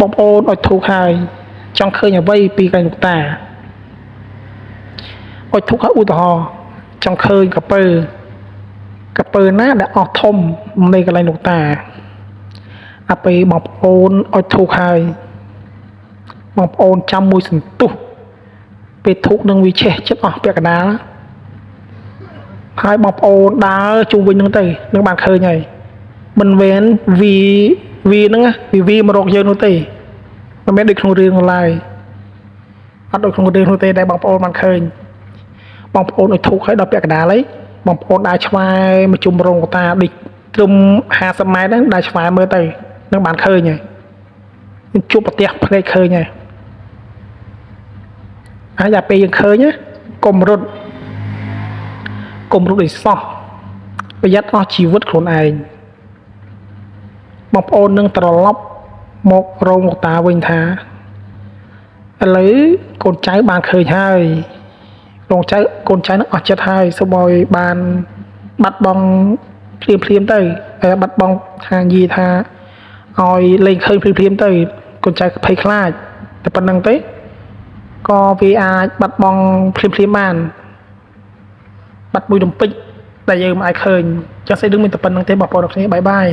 បងប្អូនអត់ធុកហើយចង់ឃើញអ្វីពីកន្លែងលោកតាអត់ធុកហើយឧទាហរណ៍ចង់ឃើញកពើណាដែលអស់ធំនៃកន្លែងលោកតាពេលបងប្អូនអត់ធុកហើយបងប្អូនចាំមួយសន្ទុះពេលធុកនឹងវាឆេះចិត្តអស់ពាក់កណ្ដាលហើយបងប្អូនដើរជុំវិញនឹងទៅនឹងបានឃើញហើយមិនមែនវាហ្នឹងវាមករកយើងនោះទេមិនមែនដូចក្នុងរឿងនោះឡើយអត់ដូចក្នុងរឿងនោះទេដែលបងប្អូនបានឃើញបងប្អូនឲ្យធុកហើយដល់ពាក់កណ្ដាលហើយបងប្អូនដើរឆ្វែមកជុំរោងកតាដូចត្រឹម50ម៉ែត្រហ្នឹងដើរឆ្វែមើលទៅនឹងបានឃើញហើយជួបប្រទះភ្នែកឃើញហើយហើយដល់ពេលយើងឃើញកុំរត់ឲ្យសោះប្រយ័ត្នអស់ជីវិតខ្លួនឯង បងប្អូននឹងត្រឡប់មករោងលោកតាវិញថាឥឡូវកូនចៅបានឃើញហើយកូនចៅនឹងអស់ចិត្តហើយសូមឲ្យបានបាត់បង់ភ្លាមទៅបាត់បង់ថានិយាយថាឲ្យលេងឃើញភ្លាមទៅកូនចៅភ័យខ្លាចតែប៉ុណ្្នឹងទេក៏វាអាចបាត់បង់ភ្លាមបានបាត់មួយរំពេចដែលយើងមិនអាចឃើញចឹងស្អីដឹងមានតែប៉ុណ្្នឹងទេបងប្អូនអរគ្នាបាយបាយ